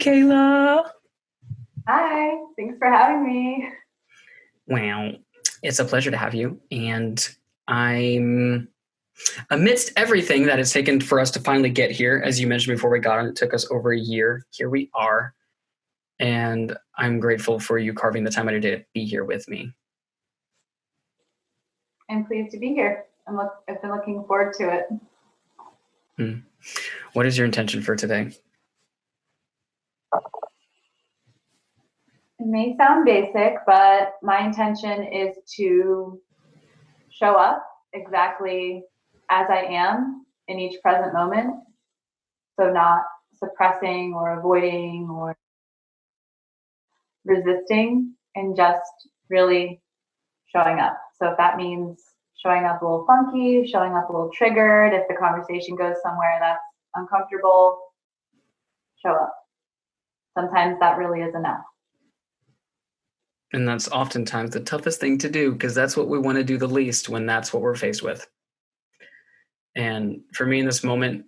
Cayla. Hi, thanks for having me. Well, it's a pleasure to have you. And I'm amidst everything that it's taken for us to finally get here, as you mentioned before we got on, it took us over a year. Here we are. And I'm grateful for you carving the time out of your day to be here with me. I'm pleased to be here. I've been looking forward to it. What is your intention for today? It may sound basic, but my intention is to show up exactly as I am in each present moment. So not suppressing or avoiding or resisting, and just really showing up. So if that means showing up a little funky, showing up a little triggered, if the conversation goes somewhere that's uncomfortable, show up. Sometimes that really is enough. And that's oftentimes the toughest thing to do, because that's what we want to do the least when that's what we're faced with. And for me in this moment,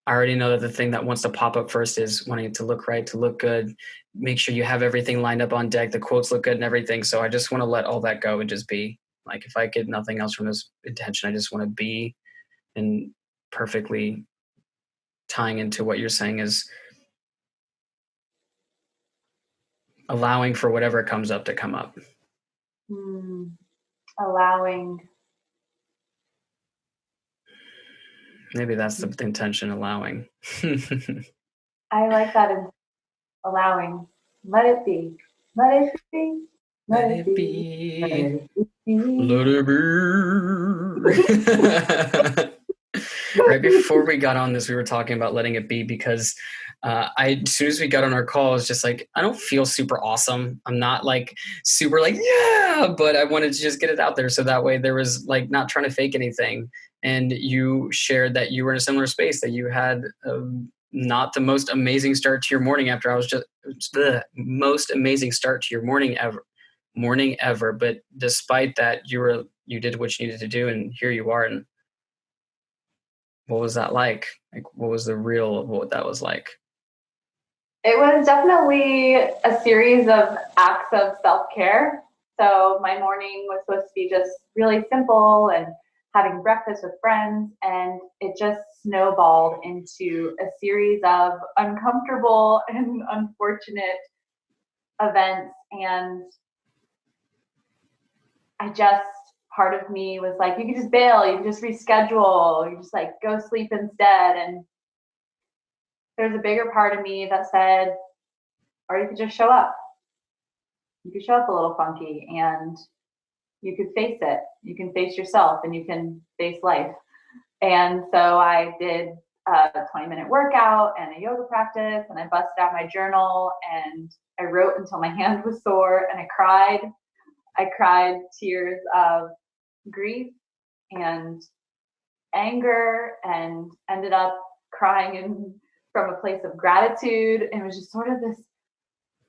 I already know that the thing that wants to pop up first is wanting it to look right, to look good, make sure you have everything lined up on deck, the quotes look good and everything. So I just want to let all that go and just be. Like, if I get nothing else from this intention, I just want to be. And perfectly tying into what you're saying is allowing for whatever comes up to come up. Allowing. Maybe that's the intention, allowing. I like that. Allowing. Let it be. Let it be. Let it be. Let it be. Right before we got on this, we were talking about letting it be, because as soon as we got on our call, I was just like, I don't feel super awesome. I'm not like super like, yeah, but I wanted to just get it out there. So that way there was like not trying to fake anything. And you shared that you were in a similar space, that you had not the most amazing start to your morning after I was just the most amazing start to your morning ever. But despite that, you did what you needed to do, and here you are. And what was that like? Like, what was the real of what that was like? It was definitely a series of acts of self-care. So my morning was supposed to be just really simple and having breakfast with friends, and it just snowballed into a series of uncomfortable and unfortunate events. And part of me was like, you can just bail, you can just reschedule, you just like go sleep instead. And there's a bigger part of me that said, or you could just show up. You could show up a little funky, and you could face it. You can face yourself, and you can face life. And so I did a 20-minute workout and a yoga practice, and I busted out my journal and I wrote until my hand was sore, and I cried. I cried tears of grief and anger, and ended up crying from a place of gratitude. And it was just sort of this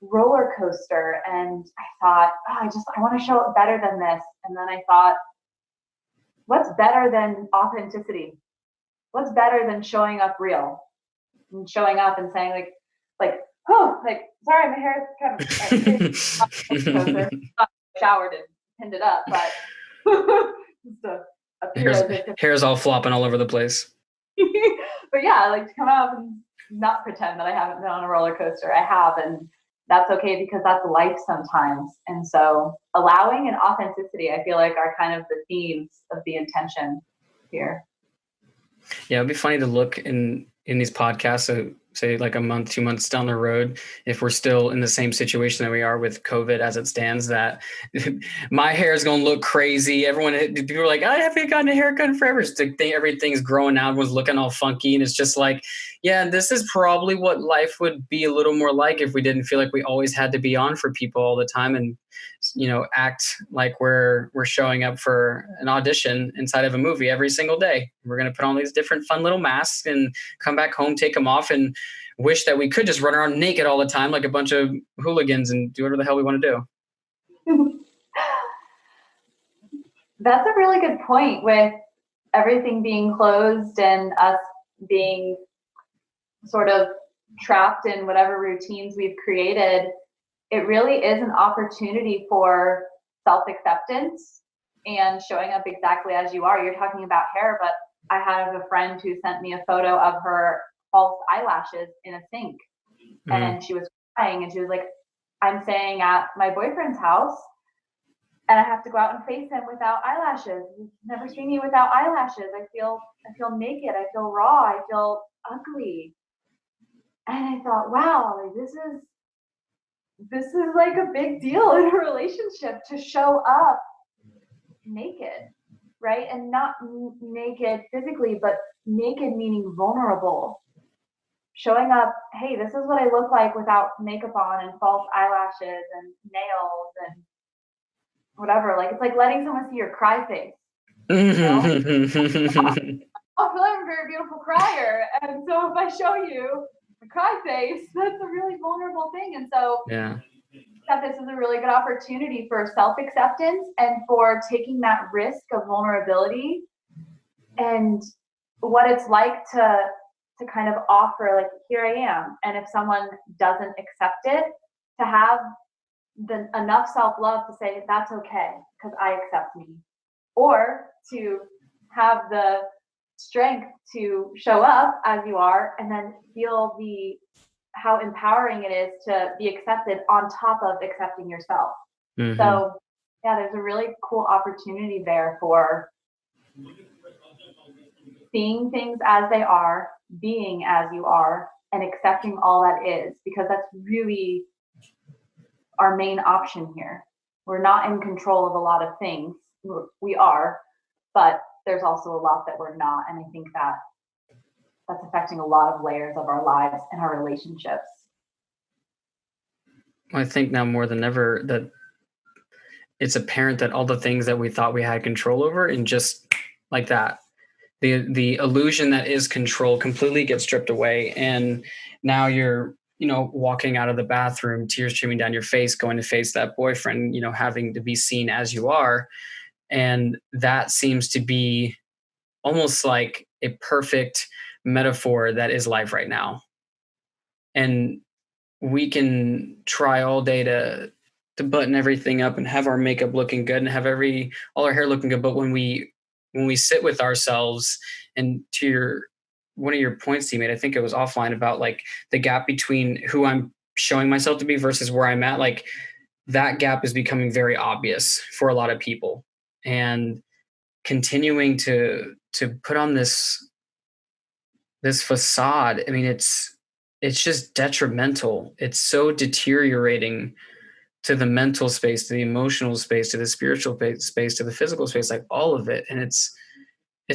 roller coaster. And I thought, I want to show up better than this. And then I thought, what's better than authenticity? What's better than showing up real and showing up and saying sorry, my hair is kind of showered and pinned it up, but hair's all flopping all over the place. But yeah, I like to come out and not pretend that I haven't been on a roller coaster. I have, and that's okay, because that's life sometimes. And so allowing and authenticity, I feel like, are kind of the themes of the intention here. Yeah, it'd be funny to look in these podcasts, so say like a month, 2 months down the road, if we're still in the same situation that we are with COVID as it stands, that my hair is going to look crazy. People are like, I haven't gotten a haircut in forever. Everything's growing out, was looking all funky. And it's just like, yeah, this is probably what life would be a little more like if we didn't feel like we always had to be on for people all the time and, act like we're showing up for an audition inside of a movie every single day. We're going to put on these different fun little masks and come back home, take them off, and wish that we could just run around naked all the time like a bunch of hooligans and do whatever the hell we want to do. That's a really good point, with everything being closed and us being sort of trapped in whatever routines we've created, it really is an opportunity for self-acceptance and showing up exactly as you are. You're talking about hair, but I have a friend who sent me a photo of her false eyelashes in a sink. And she was crying and she was like, I'm staying at my boyfriend's house and I have to go out and face him without eyelashes. He's never seen me without eyelashes. I feel naked. I feel raw. I feel ugly. And I thought, wow, like this is like a big deal in a relationship, to show up naked, right? And not naked physically, but naked meaning vulnerable. Showing up, hey, this is what I look like without makeup on and false eyelashes and nails and whatever. Like, it's like letting someone see your cry face. You know? I feel like I'm a very beautiful crier. And so if I show you the cry face, that's a really vulnerable thing. And so yeah, that this is a really good opportunity for self-acceptance and for taking that risk of vulnerability and what it's like to kind of offer, like, here I am. And if someone doesn't accept it, to have enough self-love to say, that's okay, because I accept me. Or to have the strength to show up as you are and then feel how empowering it is to be accepted on top of accepting yourself. So yeah, there's a really cool opportunity there for seeing things as they are, being as you are, and accepting all that is, because that's really our main option here. We're not in control of a lot of things. We are, but there's also a lot that we're not. And I think that's affecting a lot of layers of our lives and our relationships. I think now more than ever that it's apparent that all the things that we thought we had control over, and just like that, the illusion that is control completely gets stripped away. And now you're, walking out of the bathroom, tears streaming down your face, going to face that boyfriend, having to be seen as you are. And that seems to be almost like a perfect metaphor that is life right now. And we can try all day to button everything up and have our makeup looking good and have all our hair looking good. But when we sit with ourselves, and to one of your points you made, I think it was offline, about like the gap between who I'm showing myself to be versus where I'm at, like that gap is becoming very obvious for a lot of people. And continuing to put on this facade, I mean, it's just detrimental. It's so deteriorating to the mental space, to the emotional space, to the spiritual space, to the physical space, like all of it. And it's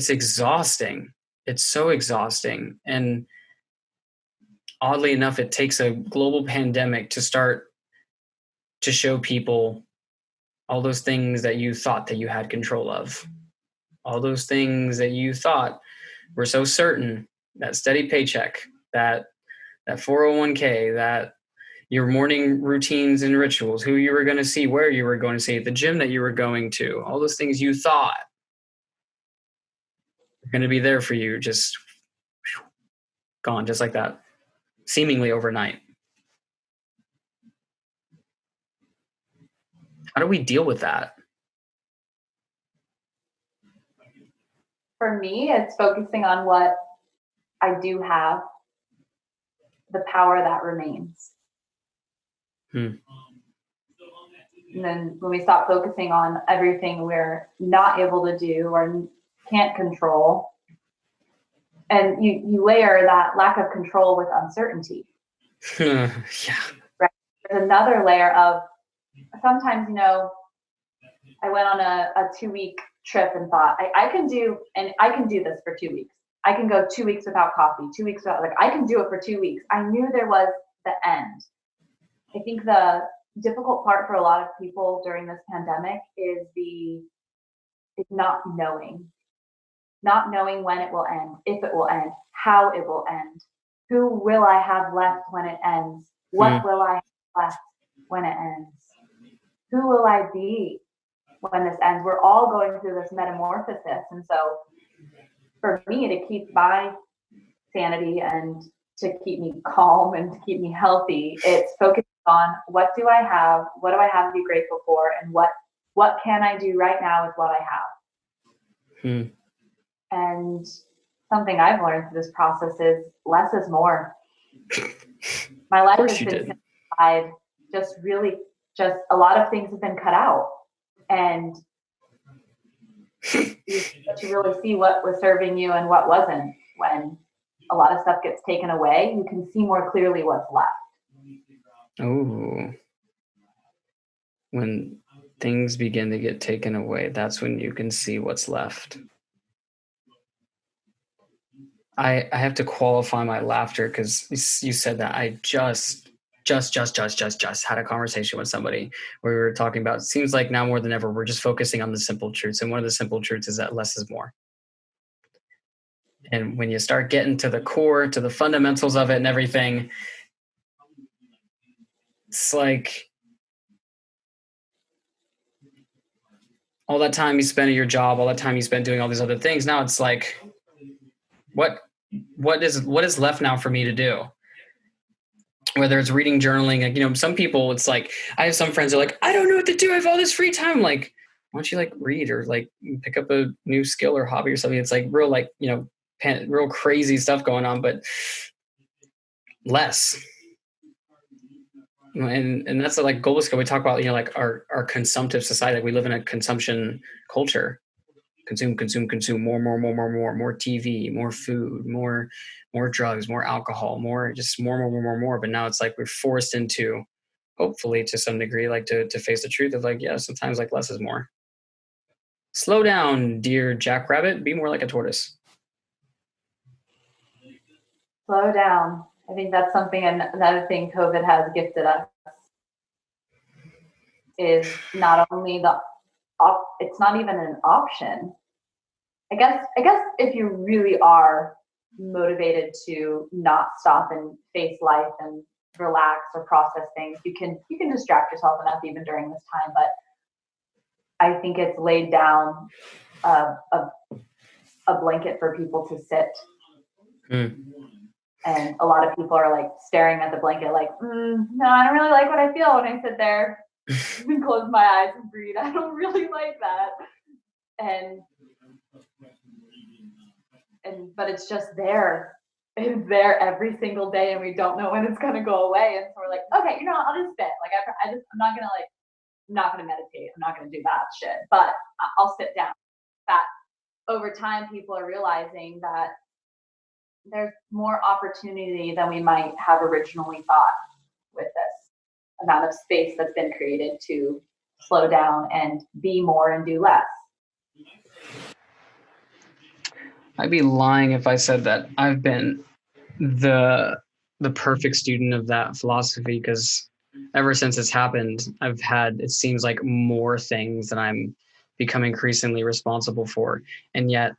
exhausting. It's so exhausting. And oddly enough, it takes a global pandemic to start to show people all those things that you thought that you had control of, all those things that you thought were so certain, that steady paycheck, that 401k, that your morning routines and rituals, who you were going to see, where you were going to see, the gym that you were going to, all those things you thought are going to be there for you, just gone, just like that, seemingly overnight. How do we deal with that? For me, it's focusing on what I do have, the power that remains. And then when we stop focusing on everything we're not able to do or can't control, and you layer that lack of control with uncertainty. Yeah. Right. There's another layer of, sometimes, I went on a 2-week trip and thought I can do this for 2 weeks. I can go 2 weeks without coffee, 2 weeks without, I can do it for 2 weeks. I knew there was the end. I think the difficult part for a lot of people during this pandemic is not knowing when it will end, if it will end, how it will end, who will I have left when it ends, what will I have left when it ends, who will I be when this ends. We're all going through this metamorphosis. And so for me, to keep my sanity and to keep me calm and to keep me healthy. It's focusing on what do I have, what do I have to be grateful for, and what can I do right now with what I have. And something I've learned through this process is less is more. My life has been simplified. Just a lot of things have been cut out, and you get to really see what was serving you and what wasn't. When a lot of stuff gets taken away, you can see more clearly what's left. Oh, when things begin to get taken away, that's when you can see what's left. I have to qualify my laughter because you said that. I just had a conversation with somebody where we were talking about, it seems like now more than ever, we're just focusing on the simple truths. And one of the simple truths is that less is more. And when you start getting to the core, to the fundamentals of it and everything, it's like all that time you spend at your job, all that time you spend doing all these other things. Now it's like, what is left now for me to do? Whether it's reading, journaling, like, you know, some people, it's like, I have some friends who are like, I don't know what to do. I have all this free time. Like, why don't you like read or like pick up a new skill or hobby or something? It's like real, like, you know, real crazy stuff going on, but less. And that's like goal. We talk about, you know, like our consumptive society. Like we live in a consumption culture. Consume, more TV, more food, more drugs, more alcohol, more. But now it's like we're forced into, hopefully to some degree, like to face the truth of like, yeah, sometimes like less is more. Slow down, dear jackrabbit. Be more like a tortoise. Slow down. I think that's something, another thing COVID has gifted us is not only it's not even an option. I guess if you really are motivated to not stop and face life and relax or process things, you can distract yourself enough even during this time. But I think it's laid down a blanket for people to sit. And a lot of people are like staring at the blanket like, no, I don't really like what I feel when I sit there and close my eyes and breathe. I don't really like that. But it's just there. It's there every single day, and we don't know when it's gonna go away. And so we're like, okay, you know, I'll just sit. Like I'm not gonna meditate. I'm not gonna do that shit. But I'll sit down. That over time, people are realizing that there's more opportunity than we might have originally thought with this amount of space that's been created to slow down and be more and do less. I'd be lying if I said that I've been the perfect student of that philosophy, because ever since it's happened, I've had, it seems like, more things that I'm becoming increasingly responsible for. And yet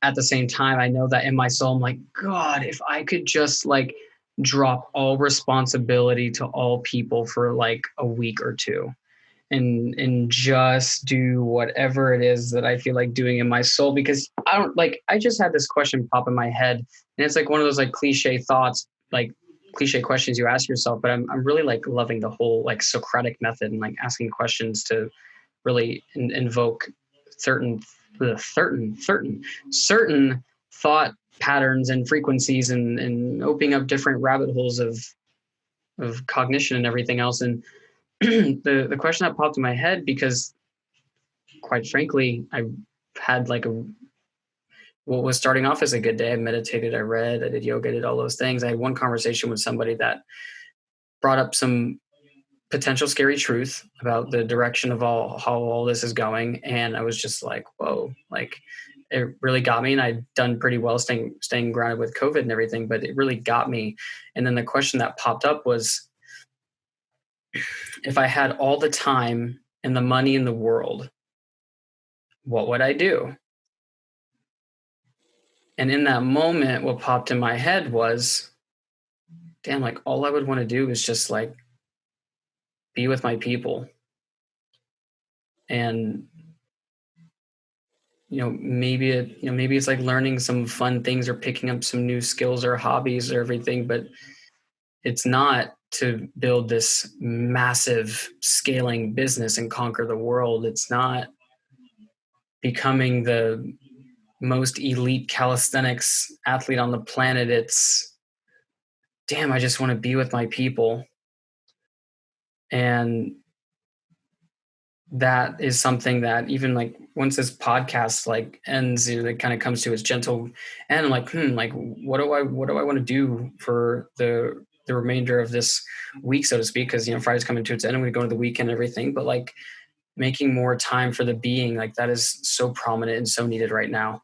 at the same time, I know that in my soul, I'm like, God, if I could just like drop all responsibility to all people for like a week or two and just do whatever it is that I feel like doing in my soul. Because I just had this question pop in my head, and it's like one of those like cliche thoughts, like cliche questions you ask yourself, but I'm really like loving the whole like Socratic method and like asking questions to really invoke certain thought patterns and frequencies and opening up different rabbit holes of cognition and everything else. And the question that popped in my head, because quite frankly, I had like what was starting off as a good day. I meditated, I read, I did yoga, I did all those things. I had one conversation with somebody that brought up some potential scary truth about the direction of how all this is going. And I was just like, whoa, like it really got me. And I'd done pretty well staying grounded with COVID and everything, but it really got me. And then the question that popped up was, if I had all the time and the money in the world, what would I do? And in that moment, what popped in my head was, damn, like all I would want to do is just like be with my people and maybe it's like learning some fun things or picking up some new skills or hobbies or everything, but it's not to build this massive scaling business and conquer the world. It's not becoming the most elite calisthenics athlete on the planet. It's, damn, I just want to be with my people. And that is something that even like once this podcast like ends, it kind of comes to its gentle end. I'm like, what do I want to do for the remainder of this week, so to speak? Because Friday's coming to its end and we go to the weekend and everything, but like making more time for the being, like that is so prominent and so needed right now.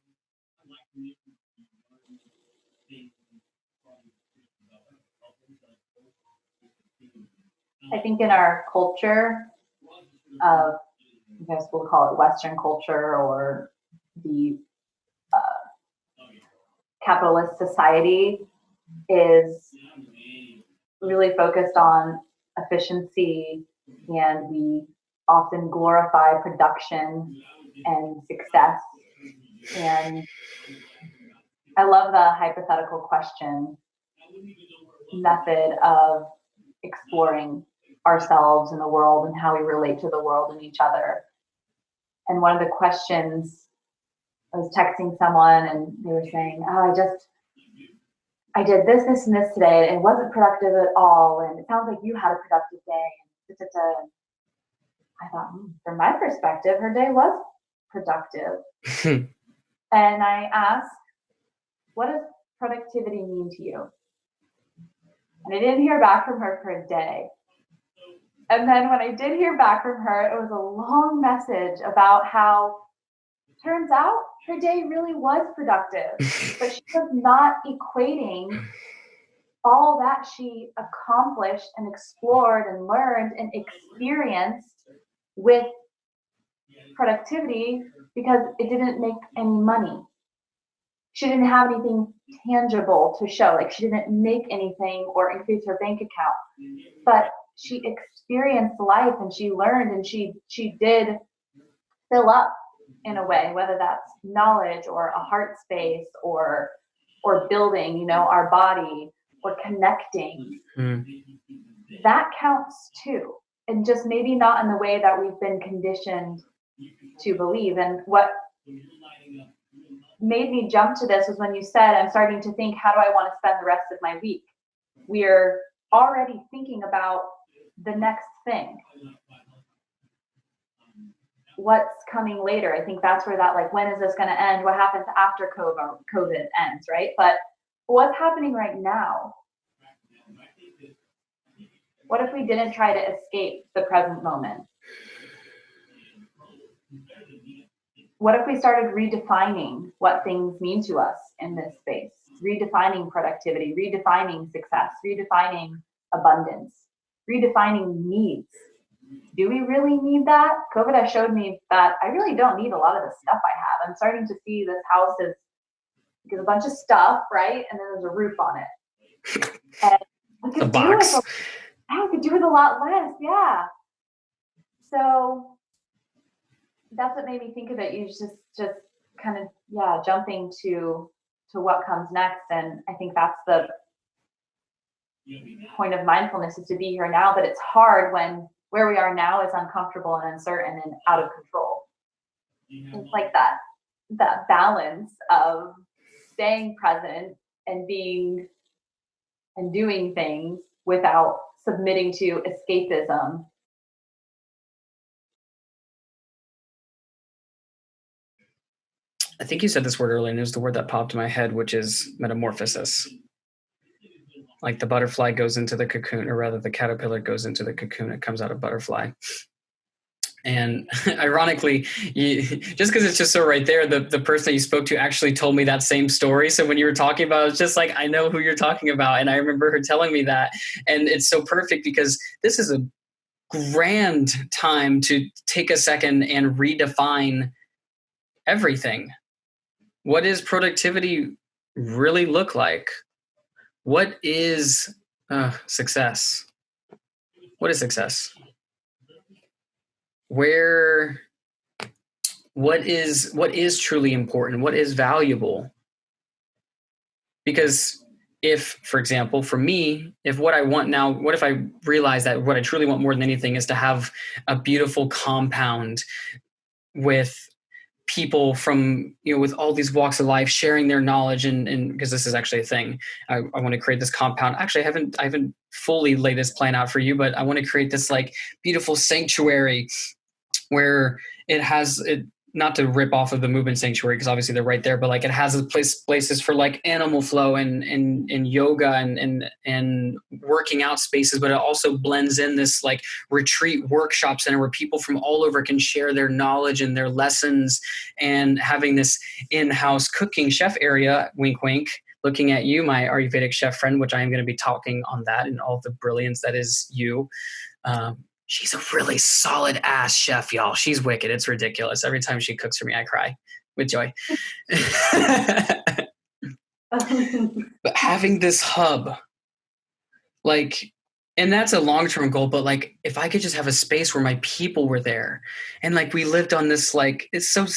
I think in our culture of, I guess we'll call it Western culture, or the capitalist society, is really focused on efficiency, and we often glorify production and success. And I love the hypothetical question method of exploring ourselves and the world and how we relate to the world and each other. And one of the questions, I was texting someone and they were saying, I did this, and this today, and it wasn't productive at all. And it sounds like you had a productive day. And I thought, from my perspective, her day was productive. And I asked, what does productivity mean to you? And I didn't hear back from her for a day. And then when I did hear back from her, it was a long message about how, turns out, her day really was productive, but she was not equating all that she accomplished and explored and learned and experienced with productivity, because it didn't make any money. She didn't have anything tangible to show. Like, she didn't make anything or increase her bank account, but she experienced life and she learned, and she did fill up in a way, whether that's knowledge or a heart space or building, our body, or connecting. That counts too. And just maybe not in the way that we've been conditioned to believe. And what made me jump to this was when you said, I'm starting to think, how do I want to spend the rest of my week? We're already thinking about the next thing. What's coming later? I think that's where that, like, when is this going to end? What happens after COVID ends, right? But what's happening right now? What if we didn't try to escape the present moment? What if we started redefining what things mean to us in this space? Redefining productivity, redefining success, redefining abundance, redefining needs. Do we really need that? COVID has showed me that I really don't need a lot of the stuff I have. I'm starting to see this house as a bunch of stuff, right? And then there's a roof on it. And I could do with a lot less, yeah. So that's what made me think of it. You just kind of, jumping to what comes next. And I think that's the point of mindfulness, is to be here now. But it's hard when where we are now is uncomfortable and uncertain and out of control. It's like that balance of staying present and being and doing things without submitting to escapism. I think you said this word earlier, and it was the word that popped in my head, which is metamorphosis. Like the butterfly goes into the cocoon, or rather the caterpillar goes into the cocoon, it comes out a butterfly. And ironically, just because it's just so right there, the person that you spoke to actually told me that same story. So when you were talking about it, it's just like, I know who you're talking about. And I remember her telling me that. And it's so perfect, because this is a grand time to take a second and redefine everything. What does productivity really look like? What is success? What is success? Where what is truly important, what is valuable. Because if, for example, for me, if what I want now, what if I realize that what I truly want more than anything is to have a beautiful compound with people from, with all these walks of life sharing their knowledge, and because this is actually a thing, I want to create this compound. Actually, I haven't fully laid this plan out for you, but I want to create this like beautiful sanctuary where it has it, not to rip off of the movement sanctuary, because obviously they're right there, but like it has places for like animal flow and yoga and working out spaces, but it also blends in this like retreat workshop center where people from all over can share their knowledge and their lessons, and having this in-house cooking chef area, wink wink, looking at you, my Ayurvedic chef friend, which I am going to be talking on that and all the brilliance that is you. She's a really solid ass chef, y'all. She's wicked. It's ridiculous. Every time she cooks for me, I cry with joy. But having this hub, like, and that's a long-term goal, but like, if I could just have a space where my people were there and like we lived on this, like, sounds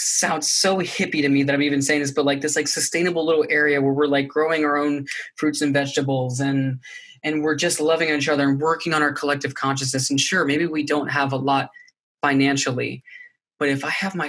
so hippie to me that I'm even saying this, but like this like sustainable little area where we're like growing our own fruits and vegetables, and we're just loving each other and working on our collective consciousness. And sure, maybe we don't have a lot financially, but if I have oh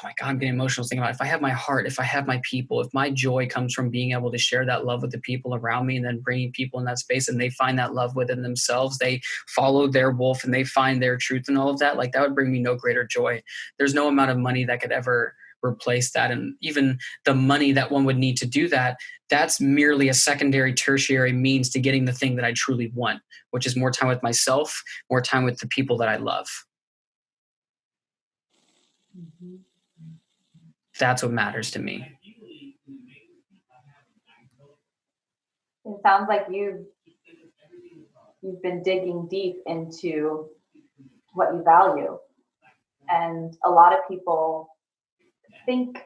my God, I'm getting emotional thinking about it. If I have my heart, if I have my people, if my joy comes from being able to share that love with the people around me, and then bringing people in that space and they find that love within themselves, they follow their wolf and they find their truth and all of that, like that would bring me no greater joy. There's no amount of money that could ever replace that. And even the money that one would need to do that, that's merely a secondary, tertiary means to getting the thing that I truly want, which is more time with myself, more time with the people that I love. Mm-hmm. That's what matters to me. It sounds like you've been digging deep into what you value. And a lot of people think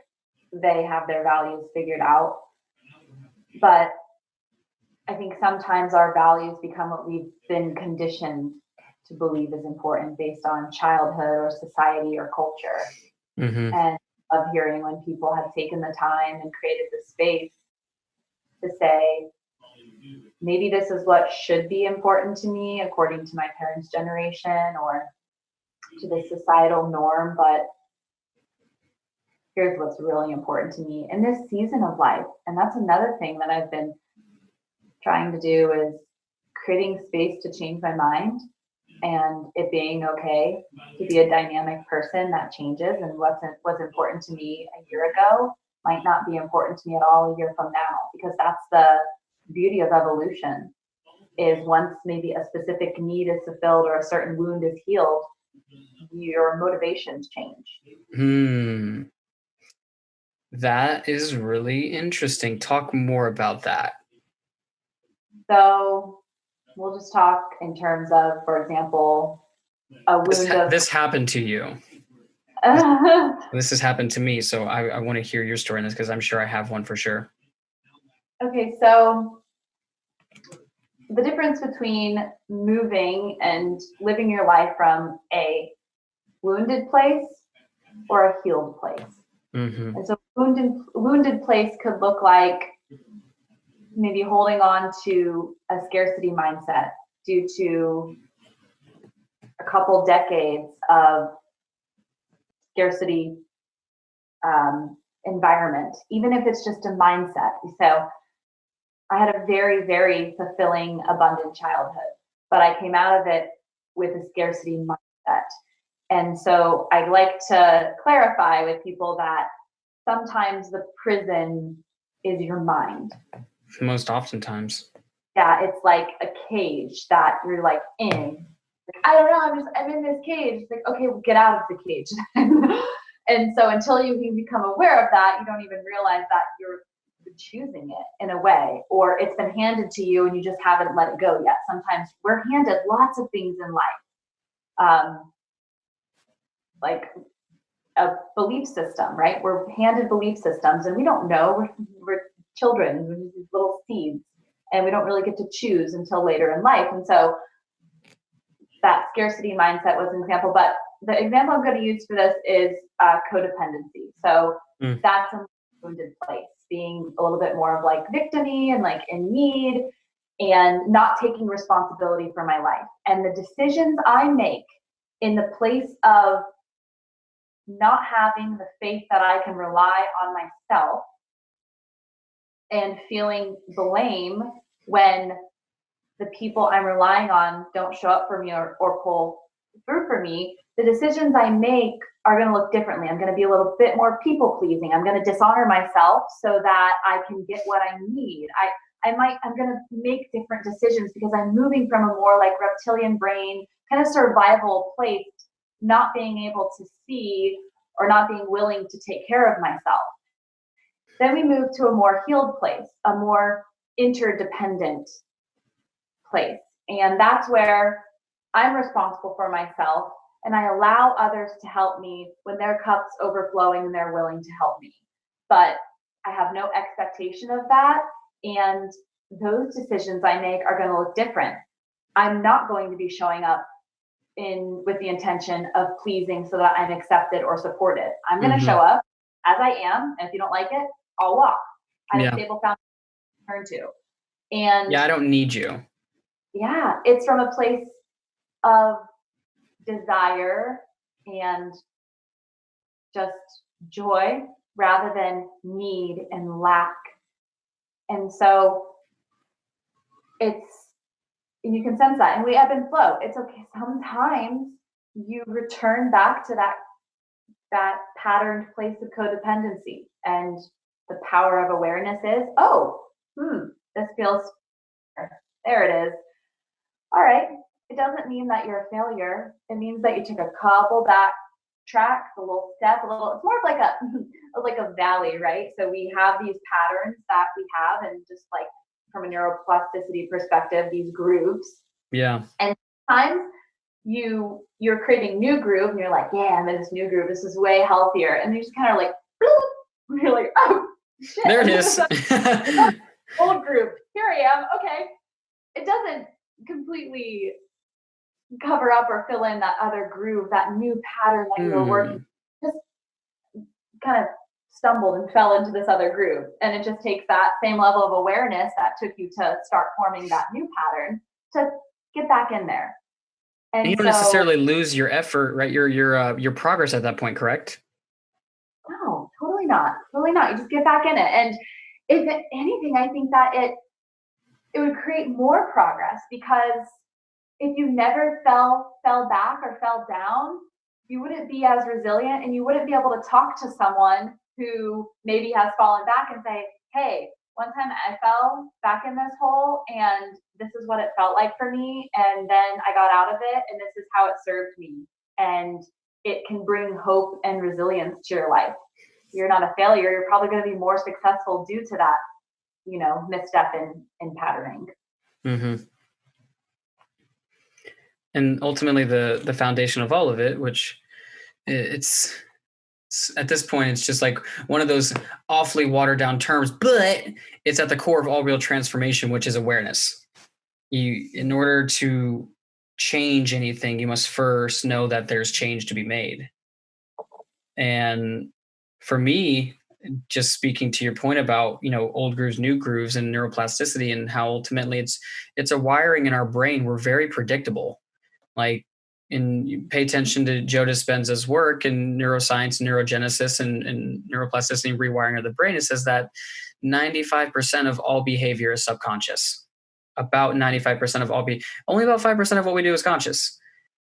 they have their values figured out, but I think sometimes our values become what we've been conditioned to believe is important based on childhood or society or culture. Mm-hmm. And I love hearing when people have taken the time and created the space to say, maybe this is what should be important to me according to my parents' generation or to the societal norm, but here's what's really important to me in this season of life. And that's another thing that I've been trying to do, is creating space to change my mind, and it being okay to be a dynamic person that changes, and what's important to me a year ago might not be important to me at all a year from now, because that's the beauty of evolution, is once maybe a specific need is fulfilled or a certain wound is healed, your motivations change. That is really interesting. Talk more about that. So we'll just talk in terms of, for example, a wound. This happened to you. This has happened to me, so I want to hear your story on this, because I'm sure I have one for sure. Okay, so the difference between moving and living your life from a wounded place or a healed place. Mm-hmm. And so wounded place could look like maybe holding on to a scarcity mindset due to a couple decades of scarcity environment, even if it's just a mindset. So I had a very, very fulfilling, abundant childhood, but I came out of it with a scarcity mindset. And so I like to clarify with people that sometimes the prison is your mind. Most oftentimes. Yeah, it's like a cage that you're like in. Like, I don't know, I'm in this cage. It's like, okay, well, get out of the cage. And so until you can become aware of that, you don't even realize that you're choosing it in a way, or it's been handed to you and you just haven't let it go yet. Sometimes we're handed lots of things in life. Like a belief system, right? We're handed belief systems and we don't know. We're children, we're these little seeds, and we don't really get to choose until later in life. And so that scarcity mindset was an example, but the example I'm going to use for this is codependency. So that's a wounded place, being a little bit more of like victim-y and like in need and not taking responsibility for my life. And the decisions I make in the place of not having the faith that I can rely on myself and feeling blame when the people I'm relying on don't show up for me or pull through for me, the decisions I make are going to look differently. I'm going to be a little bit more people pleasing. I'm going to dishonor myself so that I can get what I need. I'm going to make different decisions because I'm moving from a more like reptilian brain kind of survival place, not being able to see or not being willing to take care of myself. Then we move to a more healed place, a more interdependent place. And that's where I'm responsible for myself and I allow others to help me when their cup's overflowing and they're willing to help me. But I have no expectation of that. And those decisions I make are going to look different. I'm not going to be showing up with the intention of pleasing so that I'm accepted or supported. I'm going to show up as I am. And if you don't like it, I'll walk. I have a stable foundation to turn to. And I don't need you. Yeah, it's from a place of desire and just joy rather than need and lack. And so you can sense that, and we ebb and flow. It's okay. Sometimes you return back to that patterned place of codependency, and the power of awareness is, this feels, there it is. All right. It doesn't mean that you're a failure. It means that you took a couple back tracks, a little step, it's more of like a valley, right? So we have these patterns that we have, and just like from a neuroplasticity perspective, these grooves. Yeah. And sometimes you're creating new groove and you're like, yeah, I'm in this new groove. This is way healthier. And you just kind of like, bloop, you're like, oh shit. There it is. Old groove. Here I am. Okay. It doesn't completely cover up or fill in that other groove, that new pattern that you were working. Just kind of stumbled and fell into this other groove. And it just takes that same level of awareness that took you to start forming that new pattern to get back in there. And you don't necessarily lose your effort, right? Your progress at that point, correct? No, totally not. Totally not. You just get back in it. And if anything, I think that it would create more progress, because if you never fell back or fell down, you wouldn't be as resilient, and you wouldn't be able to talk to someone who maybe has fallen back and say, hey, one time I fell back in this hole and this is what it felt like for me. And then I got out of it and this is how it served me. And it can bring hope and resilience to your life. You're not a failure. You're probably going to be more successful due to that, misstep in patterning. Mm-hmm. And ultimately the foundation of all of it, which it's at this point, it's just like one of those awfully watered down terms, but it's at the core of all real transformation, which is awareness. In order to change anything, you must first know that there's change to be made. And for me, just speaking to your point about, old grooves, new grooves, and neuroplasticity, and how ultimately it's a wiring in our brain. We're very predictable. Like, and you pay attention to Joe Dispenza's work in neuroscience, neurogenesis, and neuroplasticity and rewiring of the brain. It says that 95% of all behavior is subconscious. About 95% of all only about 5% of what we do is conscious.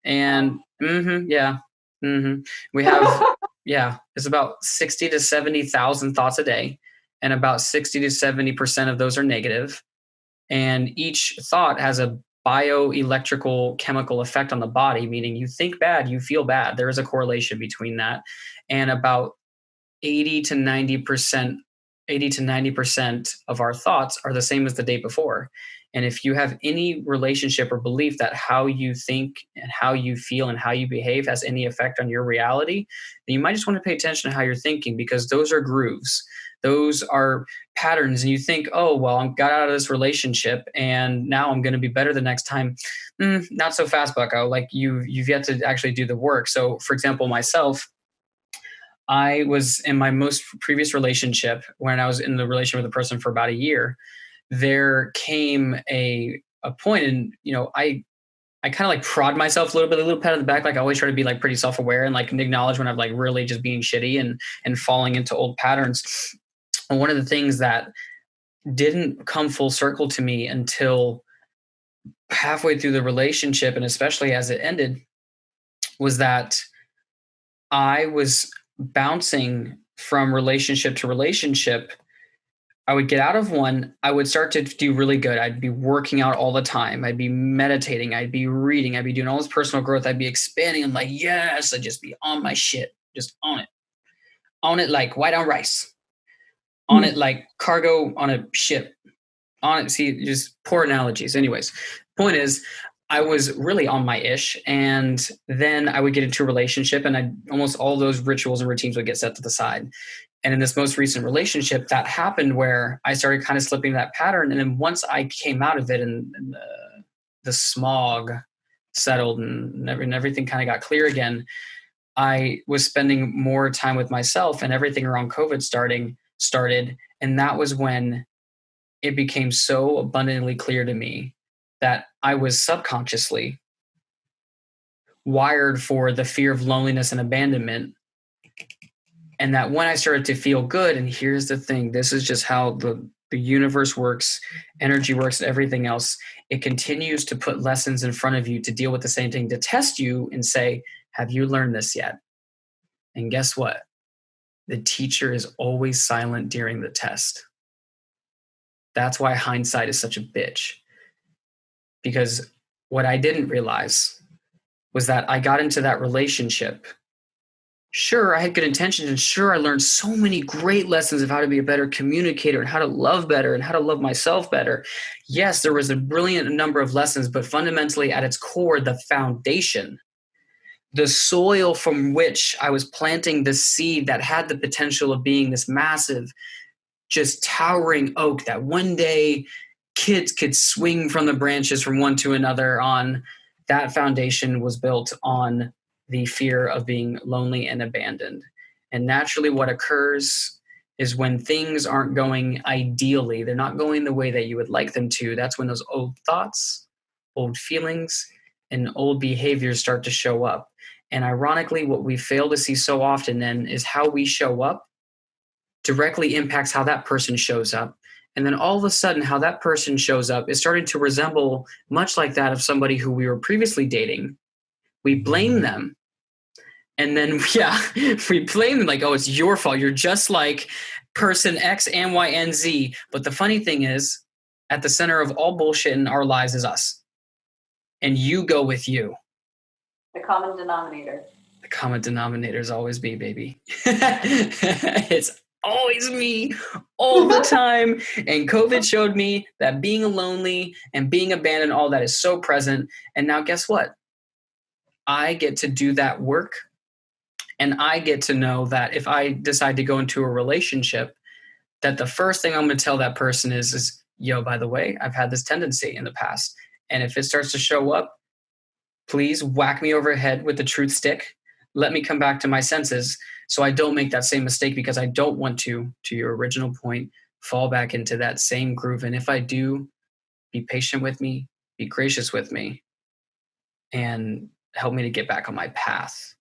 And we have it's about 60 to 70,000 thoughts a day, and about 60 to 70% of those are negative. And each thought has a bioelectrical chemical effect on the body, meaning you think bad, you feel bad. There is a correlation between that. And about 80 to 90% of our thoughts are the same as the day before. And if you have any relationship or belief that how you think and how you feel and how you behave has any effect on your reality, then you might just want to pay attention to how you're thinking, because those are grooves. Those are patterns. And you think, oh, well, I got out of this relationship and now I'm going to be better the next time. Not so fast, bucko. Like you've yet to actually do the work. So for example, myself, I was in my most previous relationship when I was in the relationship with a person for about a year. There came a point, and I kind of like prod myself a little pat on the back. Like I always try to be like pretty self-aware and like acknowledge when I'm like really just being shitty and falling into old patterns. And one of the things that didn't come full circle to me until halfway through the relationship, and especially as it ended, was that I was bouncing from relationship to relationship. I would get out of one, I would start to do really good. I'd be working out all the time. I'd be meditating. I'd be reading. I'd be doing all this personal growth. I'd be expanding. I'm like, yes, I'd just be on my shit. Just on it. On it like white on rice. On it like cargo on a ship. On it, see, just poor analogies. Anyways, point is, I was really on my ish. And then I would get into a relationship and almost all those rituals and routines would get set to the side. And in this most recent relationship, that happened where I started kind of slipping that pattern. And then once I came out of it and the smog settled and everything kind of got clear again, I was spending more time with myself and everything around COVID started. And that was when it became so abundantly clear to me that I was subconsciously wired for the fear of loneliness and abandonment. And that when I started to feel good, and here's the thing, this is just how the universe works, energy works, everything else, it continues to put lessons in front of you to deal with the same thing, to test you and say, have you learned this yet? And guess what? The teacher is always silent during the test. That's why hindsight is such a bitch. Because what I didn't realize was that I got into that relationship. Sure, I had good intentions, and sure, I learned so many great lessons of how to be a better communicator and how to love better and how to love myself better. Yes, there was a brilliant number of lessons, but fundamentally at its core, the foundation, the soil from which I was planting the seed that had the potential of being this massive, just towering oak that one day kids could swing from the branches from one to another on, that foundation was built on the fear of being lonely and abandoned. And naturally what occurs is when things aren't going ideally, they're not going the way that you would like them to, that's when those old thoughts, old feelings, and old behaviors start to show up. And ironically, what we fail to see so often then is how we show up directly impacts how that person shows up. And then all of a sudden, how that person shows up is starting to resemble much like that of somebody who we were previously dating. We blame them. And then, we blame them like, oh, it's your fault. You're just like person X and Y and Z. But the funny thing is, at the center of all bullshit in our lives is us. And you go with you. The common denominator. The common denominator is always me, baby. It's always me all the time. And COVID showed me that being lonely and being abandoned, all that is so present. And now guess what? I get to do that work. And I get to know that if I decide to go into a relationship, that the first thing I'm going to tell that person is, yo, by the way, I've had this tendency in the past. And if it starts to show up, please whack me over the head with the truth stick. Let me come back to my senses so I don't make that same mistake, because I don't want to your original point, fall back into that same groove. And if I do, be patient with me, be gracious with me, and help me to get back on my path.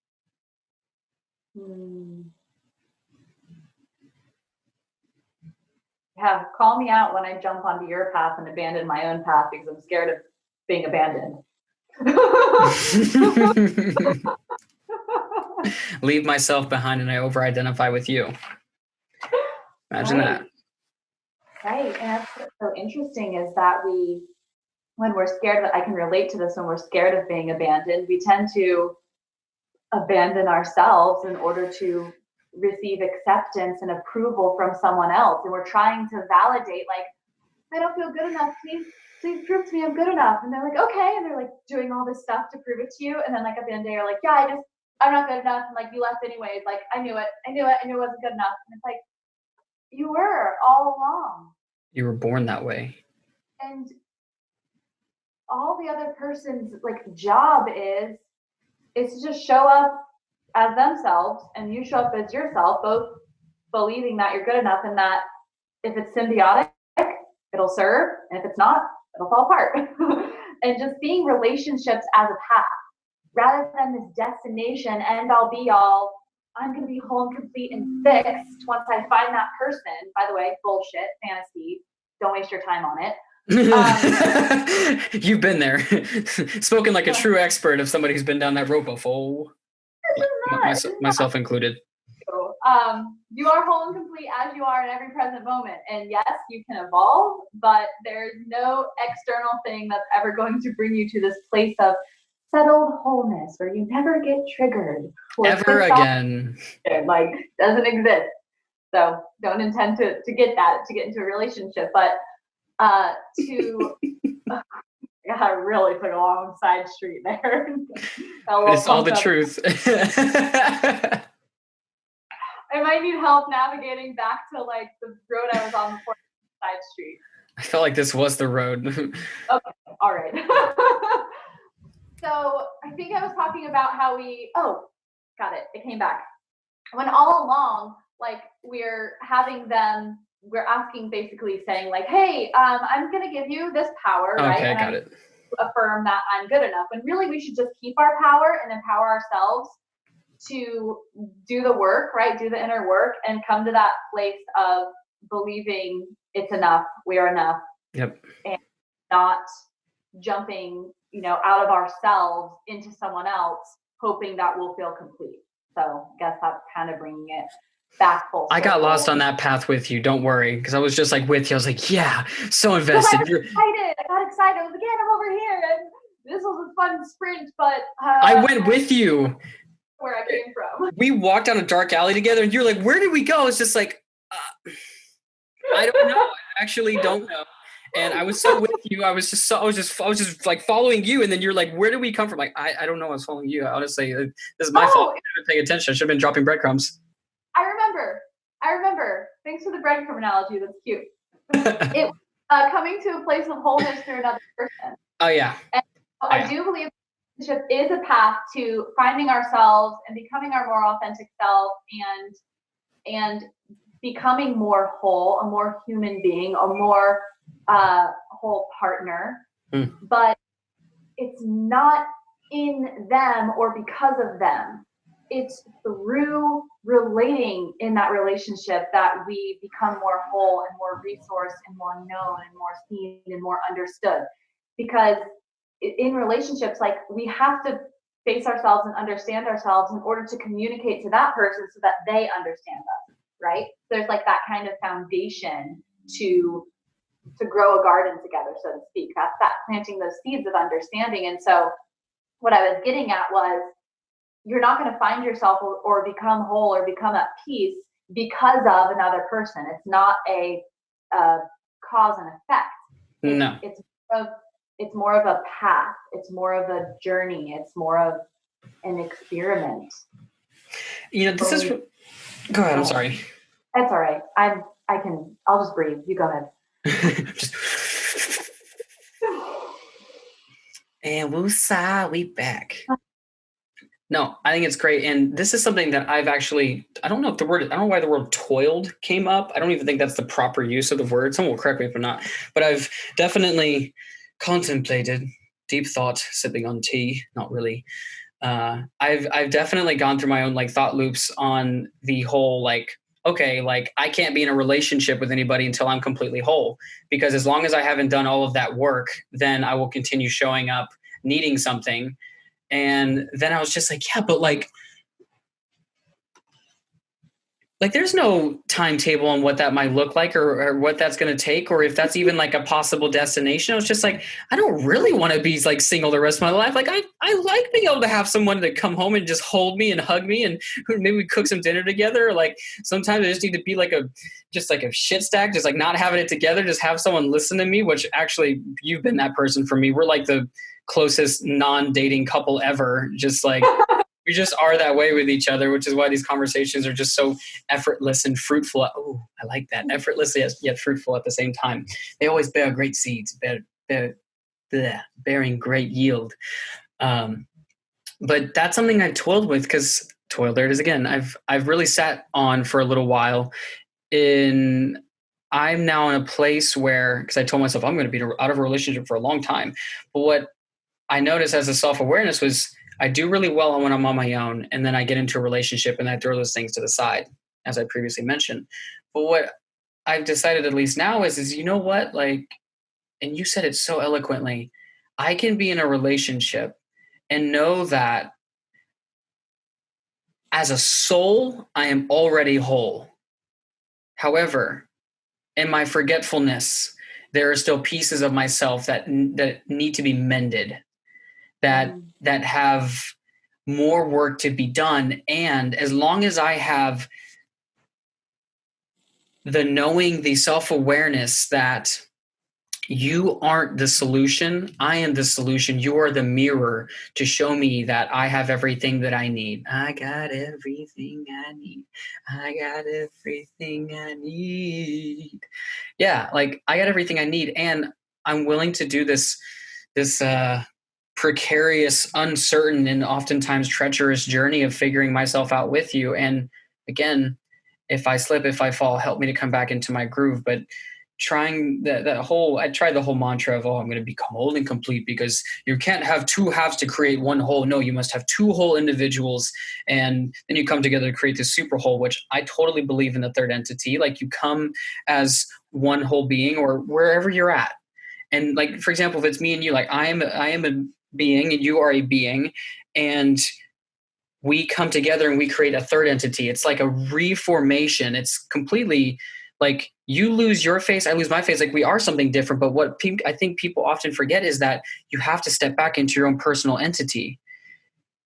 Yeah, call me out when I jump onto your path and abandon my own path because I'm scared of being abandoned. Leave myself behind and I over-identify with you. Imagine that. Right. And that's what's so interesting is that when we're scared, I can relate to this, when we're scared of being abandoned, we tend to abandon ourselves in order to receive acceptance and approval from someone else. And we're trying to validate, like, I don't feel good enough. Please prove to me I'm good enough. And they're like, okay. And they're like doing all this stuff to prove it to you. And then like at the end of the day, you're like, yeah, I'm not good enough. And like, you left anyways. Like, I knew it wasn't good enough. And it's like, You were all along. You were born that way. And all the other person's like job is to just show up as themselves, and you show up as yourself, both believing that you're good enough and that if it's symbiotic, it'll serve, and if it's not, it'll fall apart. And just seeing relationships as a path rather than this destination, end all be all. I'm going to be whole and complete and fixed once I find that person. By the way, bullshit, fantasy. Don't waste your time on it. You've been there. Spoken like a true expert of somebody who's been down that rope before. Myself included. You are whole and complete as you are in every present moment. And yes, you can evolve, but there's no external thing that's ever going to bring you to this place of settled wholeness where you never get triggered. Ever again. Like, doesn't exist. So don't intend to get into a relationship. But I really took a long side street there. It's all the truth. I might need help navigating back to like the road I was on before, side street. I felt like this was the road. Okay, all right. So I think I was talking about how got it. It came back. When all along, like we're asking, basically saying like, hey, I'm going to give you this power, right? Okay, and got it. Affirm that I'm good enough. And really we should just keep our power and empower ourselves to do the work, right? Do the inner work and come to that place of believing it's enough, we are enough. Yep. And not jumping, out of ourselves into someone else, hoping that we'll feel complete. So I guess that's kind of bringing it back full circle. I got lost on that path with you. Don't worry. Because I was just like with you. I was like, yeah, so invested. I got excited. I was like, I'm over here. And this was a fun sprint, but I went with you. Where I came from. We walked down a dark alley together and you're like, where did we go? It's just like, I don't know. I actually don't know. And I was so with you. I was just like following you. And then you're like, where did we come from? Like, I don't know. I was following you. Honestly, this is my fault. I didn't pay attention. I should have been dropping breadcrumbs. I remember. Thanks for the breadcrumb analogy. That's cute. It coming to a place of wholeness through another person. Oh yeah. And I do believe relationship is a path to finding ourselves and becoming our more authentic self and becoming more whole, a more human being, a more whole partner. But it's not in them or because of them. It's through relating in that relationship that we become more whole and more resourced and more known and more seen and more understood. Because in relationships, like we have to face ourselves and understand ourselves in order to communicate to that person so that they understand us, right? There's like that kind of foundation to grow a garden together, so to speak. That's that planting those seeds of understanding. And so what I was getting at was, you're not going to find yourself or become whole or become at peace because of another person. It's not a cause and effect. No. It's more of a path. It's more of a journey. It's more of an experiment. This is. Go ahead. I'm sorry. That's all right. I'll just breathe. You go ahead. And woosah, we back. No, I think it's great. And this is something that I've actually, I don't know why the word toiled came up. I don't even think that's the proper use of the word. Someone will correct me if I'm not, but I've definitely contemplated, deep thought, sipping on tea. Not really. I've definitely gone through my own like thought loops on the whole, like, okay, like I can't be in a relationship with anybody until I'm completely whole, because as long as I haven't done all of that work, then I will continue showing up needing something. And then I was just like, yeah, but like there's no timetable on what that might look like or what that's going to take, or if that's even like a possible destination. I was just like, I don't really want to be like single the rest of my life. Like I like being able to have someone to come home and just hold me and hug me and maybe we cook some dinner together. Like sometimes I just need to be like a shit stack, just like not having it together, just have someone listen to me, which actually you've been that person for me. We're like the closest non-dating couple ever. Just like, we just are that way with each other, which is why these conversations are just so effortless and fruitful. Oh, I like that. Effortless yet fruitful at the same time. They always bear great seeds, bearing great yield. But that's something I toiled with, because there it is again. I've really sat on for a little while. I'm now in a place where, because I told myself I'm going to be out of a relationship for a long time. But what I noticed as a self-awareness was I do really well when I'm on my own, and then I get into a relationship and I throw those things to the side, as I previously mentioned. But what I've decided, at least now, is you know what, like, and you said it so eloquently, I can be in a relationship and know that as a soul, I am already whole. However, in my forgetfulness, there are still pieces of myself that need to be mended, that have more work to be done. And as long as I have the knowing, the self-awareness that you aren't the solution, I am the solution. You are the mirror to show me that I have everything that I need. I got everything I need. I got everything I need. Yeah, like I got everything I need, and I'm willing to do this precarious, uncertain, and oftentimes treacherous journey of figuring myself out with you. And again, if I slip, if I fall, help me to come back into my groove. But I tried the whole mantra of, I'm going to become whole and complete, because you can't have two halves to create one whole. No, you must have two whole individuals, and then you come together to create this super whole, which I totally believe in the third entity. Like, you come as one whole being, or wherever you're at. And like, for example, if it's me and you, like I am a being and you are a being, and we come together and we create a third entity. It's like a reformation. It's completely like, you lose your face, I lose my face. Like, we are something different. But what I think people often forget is that you have to step back into your own personal entity.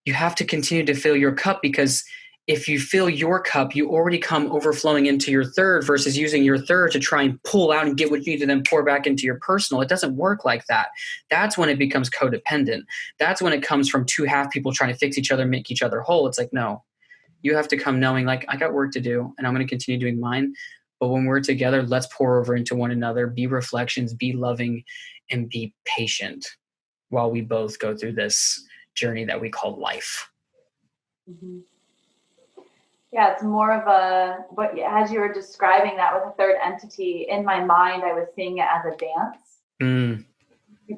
You have to continue to fill your cup, because if you fill your cup, you already come overflowing into your third, versus using your third to try and pull out and get what you need to then pour back into your personal. It doesn't work like that. That's when it becomes codependent. That's when it comes from two half people trying to fix each other, make each other whole. It's like, no, you have to come knowing, like, I got work to do and I'm going to continue doing mine. But when we're together, let's pour over into one another, be reflections, be loving, and be patient while we both go through this journey that we call life. Mm-hmm. Yeah, it's more of but as you were describing that with a third entity, in my mind, I was seeing it as a dance.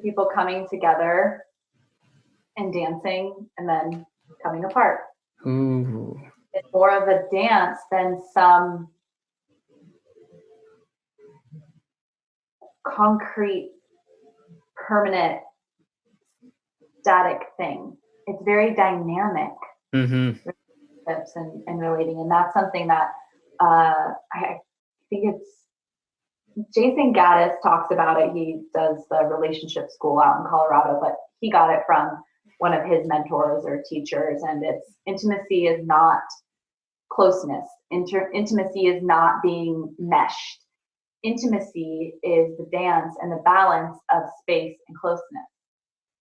People coming together and dancing and then coming apart. Ooh. It's more of a dance than some concrete, permanent, static thing. It's very dynamic. Mm-hmm. And relating, and that's something that I think it's Jason Gaddis talks about it. He does the relationship school out in Colorado, but he got it from one of his mentors or teachers, and it's intimacy is not closeness. Intimacy is not being meshed. Intimacy is the dance and the balance of space and closeness.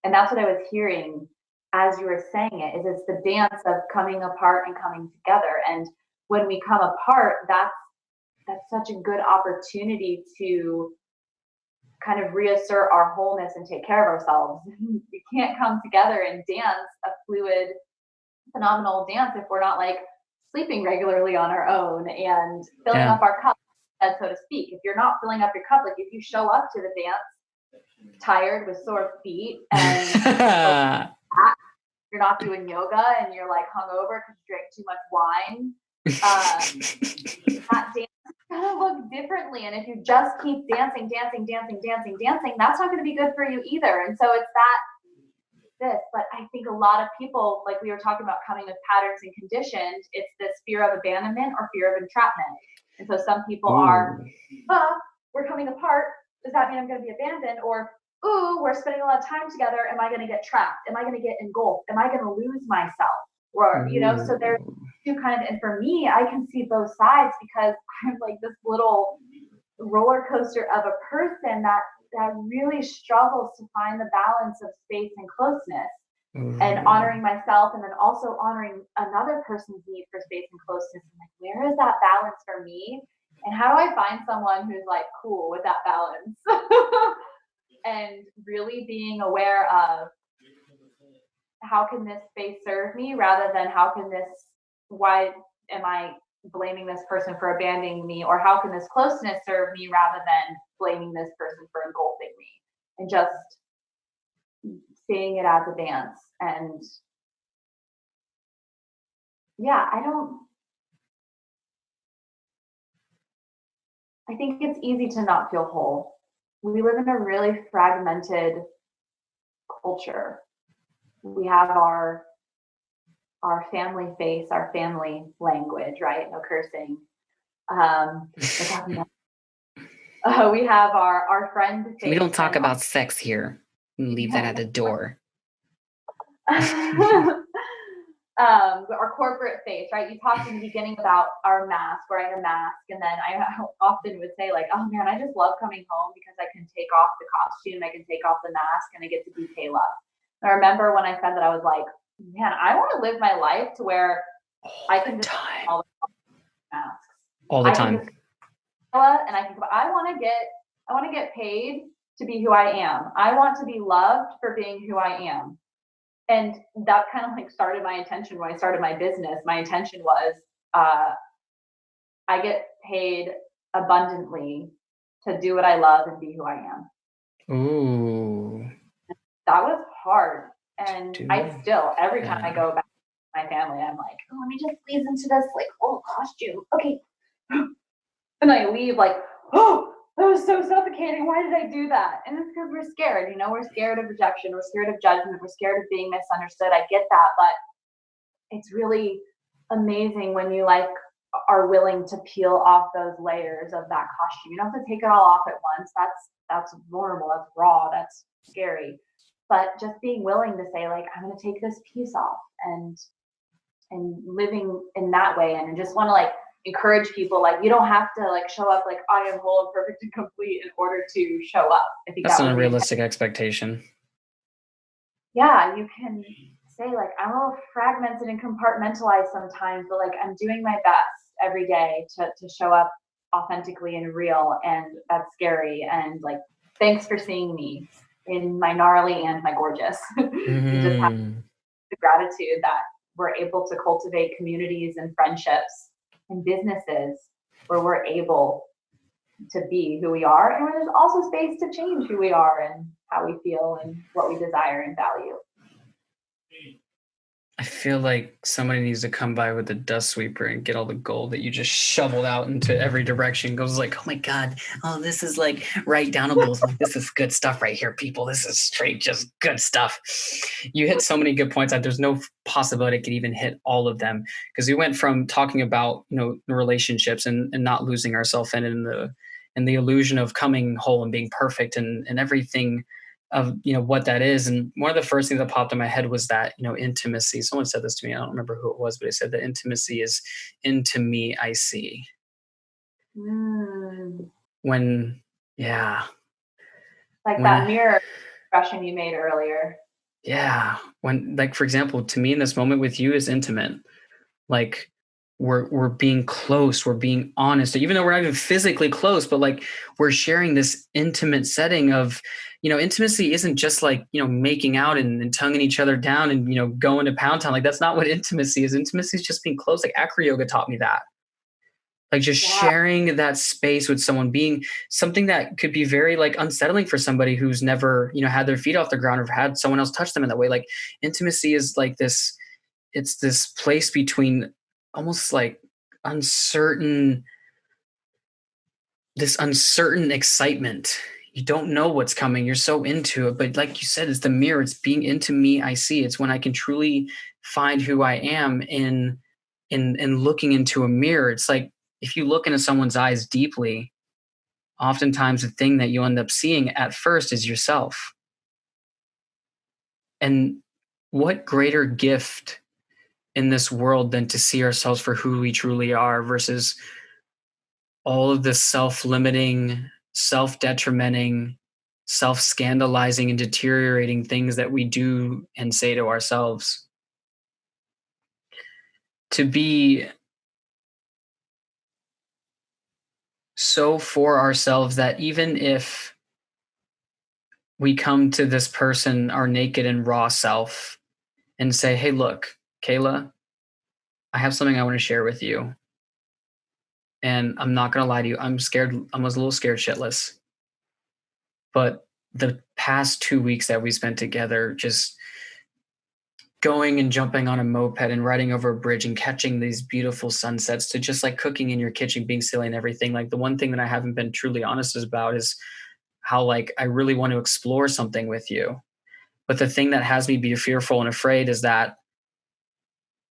And that's what I was hearing as you were saying it, is it's the dance of coming apart and coming together. And when we come apart, that's such a good opportunity to kind of reassert our wholeness and take care of ourselves. We can't come together and dance a fluid, phenomenal dance if we're not like sleeping regularly on our own and filling up our cup, so to speak. If you're not filling up your cup, like if you show up to the dance tired with sore feet and you're not doing yoga and you're like hungover because you drank too much wine, that dance is gonna look differently. And if you just keep dancing, that's not gonna be good for you either. And so it's but I think a lot of people, like we were talking about coming with patterns and conditions, it's this fear of abandonment or fear of entrapment. And so some people are, we're coming apart. Does that mean I'm going to be abandoned? Or, we're spending a lot of time together. Am I going to get trapped? Am I going to get engulfed? Am I going to lose myself? Or, so there's two kinds. And for me, I can see both sides because I'm like this little roller coaster of a person that really struggles to find the balance of space and closeness. and honoring myself, and then also honoring another person's need for space and closeness. And like, where is that balance for me? And how do I find someone who's like cool with that balance? And really being aware of how can this space serve me, rather than why am I blaming this person for abandoning me, or how can this closeness serve me, rather than blaming this person for engulfing me, and just seeing it as a dance. And yeah, I think it's easy to not feel whole. We live in a really fragmented culture. We have our family face, our family language, right? No cursing. We have our friend face. We don't talk about sex here. Leave that at the door. Our corporate face, right? You talked in the beginning about our mask, wearing a mask, and then I often would say like, oh man, I just love coming home because I can take off the costume, I can take off the mask, and I get to be Cayla. And I remember when I said that, I was like, man, I want to live my life to where I can just all the masks all the time. And I want to get paid to be who I am. I want to be loved for being who I am. And that kind of like started my intention when I started my business. My intention was I get paid abundantly to do what I love and be who I am. Ooh. That was hard. And I still, every time I go back to my family, I'm like, oh, let me just squeeze into this like old costume. Okay. And I leave like, oh, that was so suffocating. Why did I do that? And it's because we're scared. We're scared of rejection. We're scared of judgment. We're scared of being misunderstood. I get that. But it's really amazing when you like are willing to peel off those layers of that costume. You don't have to take it all off at once. That's vulnerable. That's raw. That's scary. But just being willing to say like, I'm going to take this piece off and living in that way. And I just want to like encourage people, like you don't have to like show up like I am whole and perfect and complete in order to show up. I think that's an unrealistic expectation. Yeah, you can say like I'm a little fragmented and compartmentalized sometimes, but like I'm doing my best every day to show up authentically and real, and that's scary. And like thanks for seeing me in my gnarly and my gorgeous. Just have the gratitude that we're able to cultivate communities and friendships and businesses where we're able to be who we are, and where there's also space to change who we are and how we feel and what we desire and value. I feel like somebody needs to come by with a dust sweeper and get all the gold that you just shoveled out into every direction. Goes like, oh my God, oh, this is like right downables. Like, this is good stuff right here, people. This is straight, just good stuff. You hit so many good points that there's no possibility I could even hit all of them, because we went from talking about, the relationships and not losing ourselves in the illusion of coming whole and being perfect and everything of what that is. And one of the first things that popped in my head was that intimacy. Someone said this to me, I don't remember who it was, but they said that intimacy is into me I see. When that mirror expression you made earlier. When, like, for example, to me in this moment with you is intimate. Like we're being close, we're being honest, even though we're not even physically close, but like we're sharing this intimate setting of, intimacy isn't just like, making out and tonguing each other down and, going to Pound Town. Like that's not what intimacy is. Intimacy is just being close. Like acro yoga taught me that. Like just sharing that space with someone, being something that could be very like unsettling for somebody who's never, had their feet off the ground or had someone else touch them in that way. Like intimacy is like this, it's this place between almost like uncertain excitement. You don't know what's coming. You're so into it. But like you said, it's the mirror. It's being into me I see. It's when I can truly find who I am in looking into a mirror. It's like if you look into someone's eyes deeply, oftentimes the thing that you end up seeing at first is yourself. And what greater gift in this world than to see ourselves for who we truly are versus all of the self-limiting, self-detrimenting, self-scandalizing and deteriorating things that we do and say to ourselves. To be so for ourselves that even if we come to this person, our naked and raw self, and say, hey, look, Cayla, I have something I want to share with you. And I'm not going to lie to you. I'm scared. I was a little scared shitless. But the past 2 weeks that we spent together, just going and jumping on a moped and riding over a bridge and catching these beautiful sunsets, to just like cooking in your kitchen, being silly and everything. Like, the one thing that I haven't been truly honest about is how, like, I really want to explore something with you. But the thing that has me be fearful and afraid is that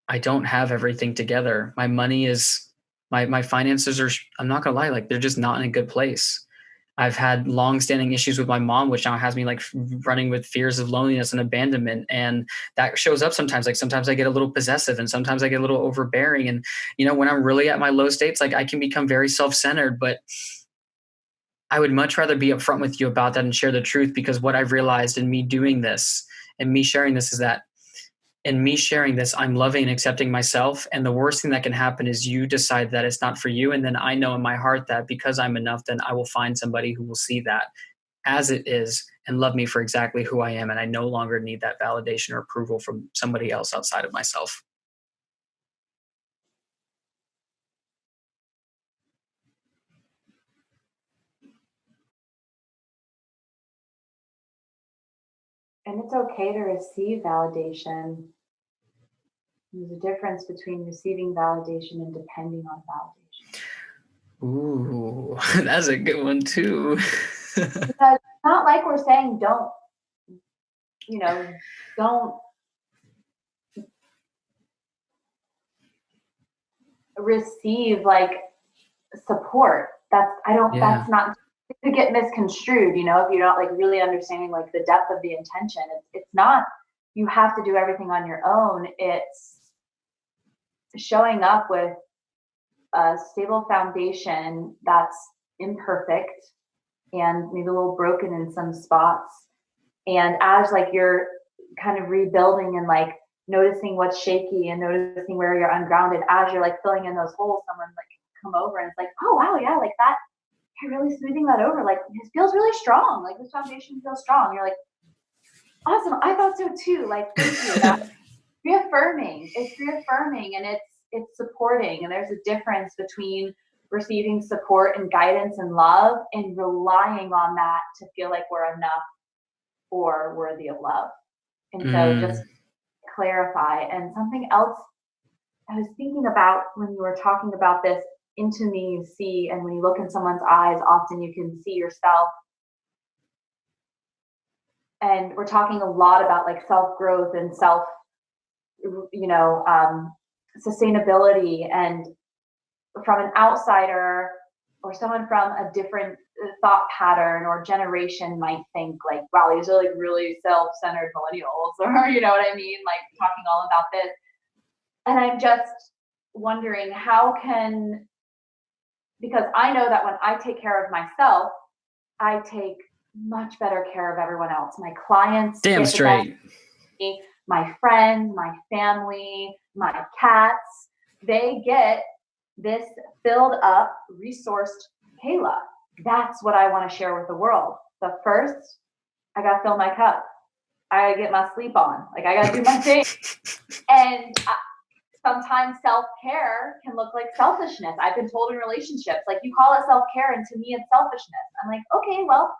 I don't have everything together. My money is, my finances are, I'm not gonna lie, like, they're just not in a good place. I've had long-standing issues with my mom, which now has me like running with fears of loneliness and abandonment. And that shows up sometimes. Like, sometimes I get a little possessive, and sometimes I get a little overbearing. And, when I'm really at my low states, like, I can become very self-centered. But I would much rather be upfront with you about that and share the truth, because what I've realized in me doing this and me sharing this is that in me sharing this, I'm loving and accepting myself. And the worst thing that can happen is you decide that it's not for you. And then I know in my heart that because I'm enough, then I will find somebody who will see that as it is and love me for exactly who I am. And I no longer need that validation or approval from somebody else outside of myself. And it's okay to receive validation. There's a difference between receiving validation and depending on validation. Ooh, that's a good one too. Because it's not like we're saying don't receive like support. That's not to get misconstrued, if you're not like really understanding like the depth of the intention. It's not you have to do everything on your own. It's showing up with a stable foundation that's imperfect and maybe a little broken in some spots. And as like you're kind of rebuilding and like noticing what's shaky and noticing where you're ungrounded, as you're like filling in those holes, someone like come over and it's like, oh wow, yeah, like that, you're really smoothing that over. Like, it feels really strong. Like, this foundation feels strong. You're like, awesome. I thought so too. Like, thank you. That's reaffirming. It's reaffirming, and it's supporting. And there's a difference between receiving support and guidance and love and relying on that to feel like we're enough or worthy of love. And so just clarify. And something else I was thinking about when you were talking about this, into me you see, and when you look in someone's eyes, often you can see yourself. And we're talking a lot about like self-growth and sustainability. And from an outsider or someone from a different thought pattern or generation might think like, wow, these are like really self-centered millennials, or you know what I mean? Like, talking all about this. And I'm just wondering because I know that when I take care of myself, I take much better care of everyone else. My clients, damn straight. My friends, my family, my cats, they get this filled up, resourced Cayla. That's what I want to share with the world. But first, I got to fill my cup. I got to get my sleep on. Like, I got to do my thing. And sometimes self-care can look like selfishness. I've been told in relationships, like, you call it self-care, and to me it's selfishness. I'm like, okay, well,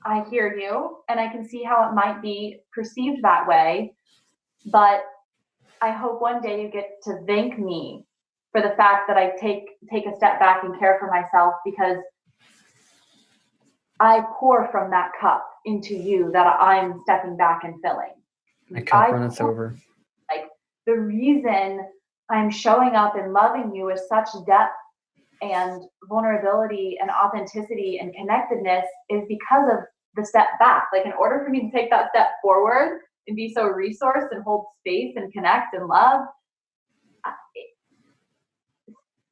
I hear you, and I can see how it might be perceived that way. But I hope one day you get to thank me for the fact that I take a step back and care for myself, because I pour from that cup into you that I'm stepping back and filling. My cup runneth over. Like, the reason I'm showing up and loving you with such depth and vulnerability and authenticity and connectedness is because of the step back. Like, in order for me to take that step forward and be so resourced and hold space and connect and love,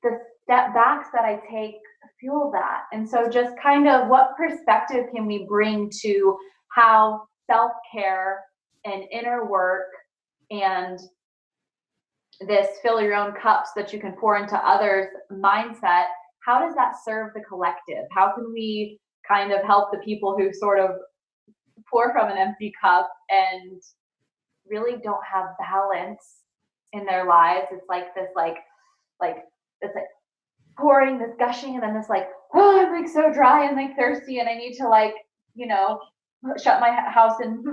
the step backs that I take fuel that. And so just kind of what perspective can we bring to how self-care and inner work and this fill your own cups that you can pour into others mindset, how does that serve the collective? How can we kind of help the people who sort of pour from an empty cup and really don't have balance in their lives? It's like this, it's like pouring, this gushing, and then this like, oh, I'm like so dry and like thirsty, and I need to like, shut my house and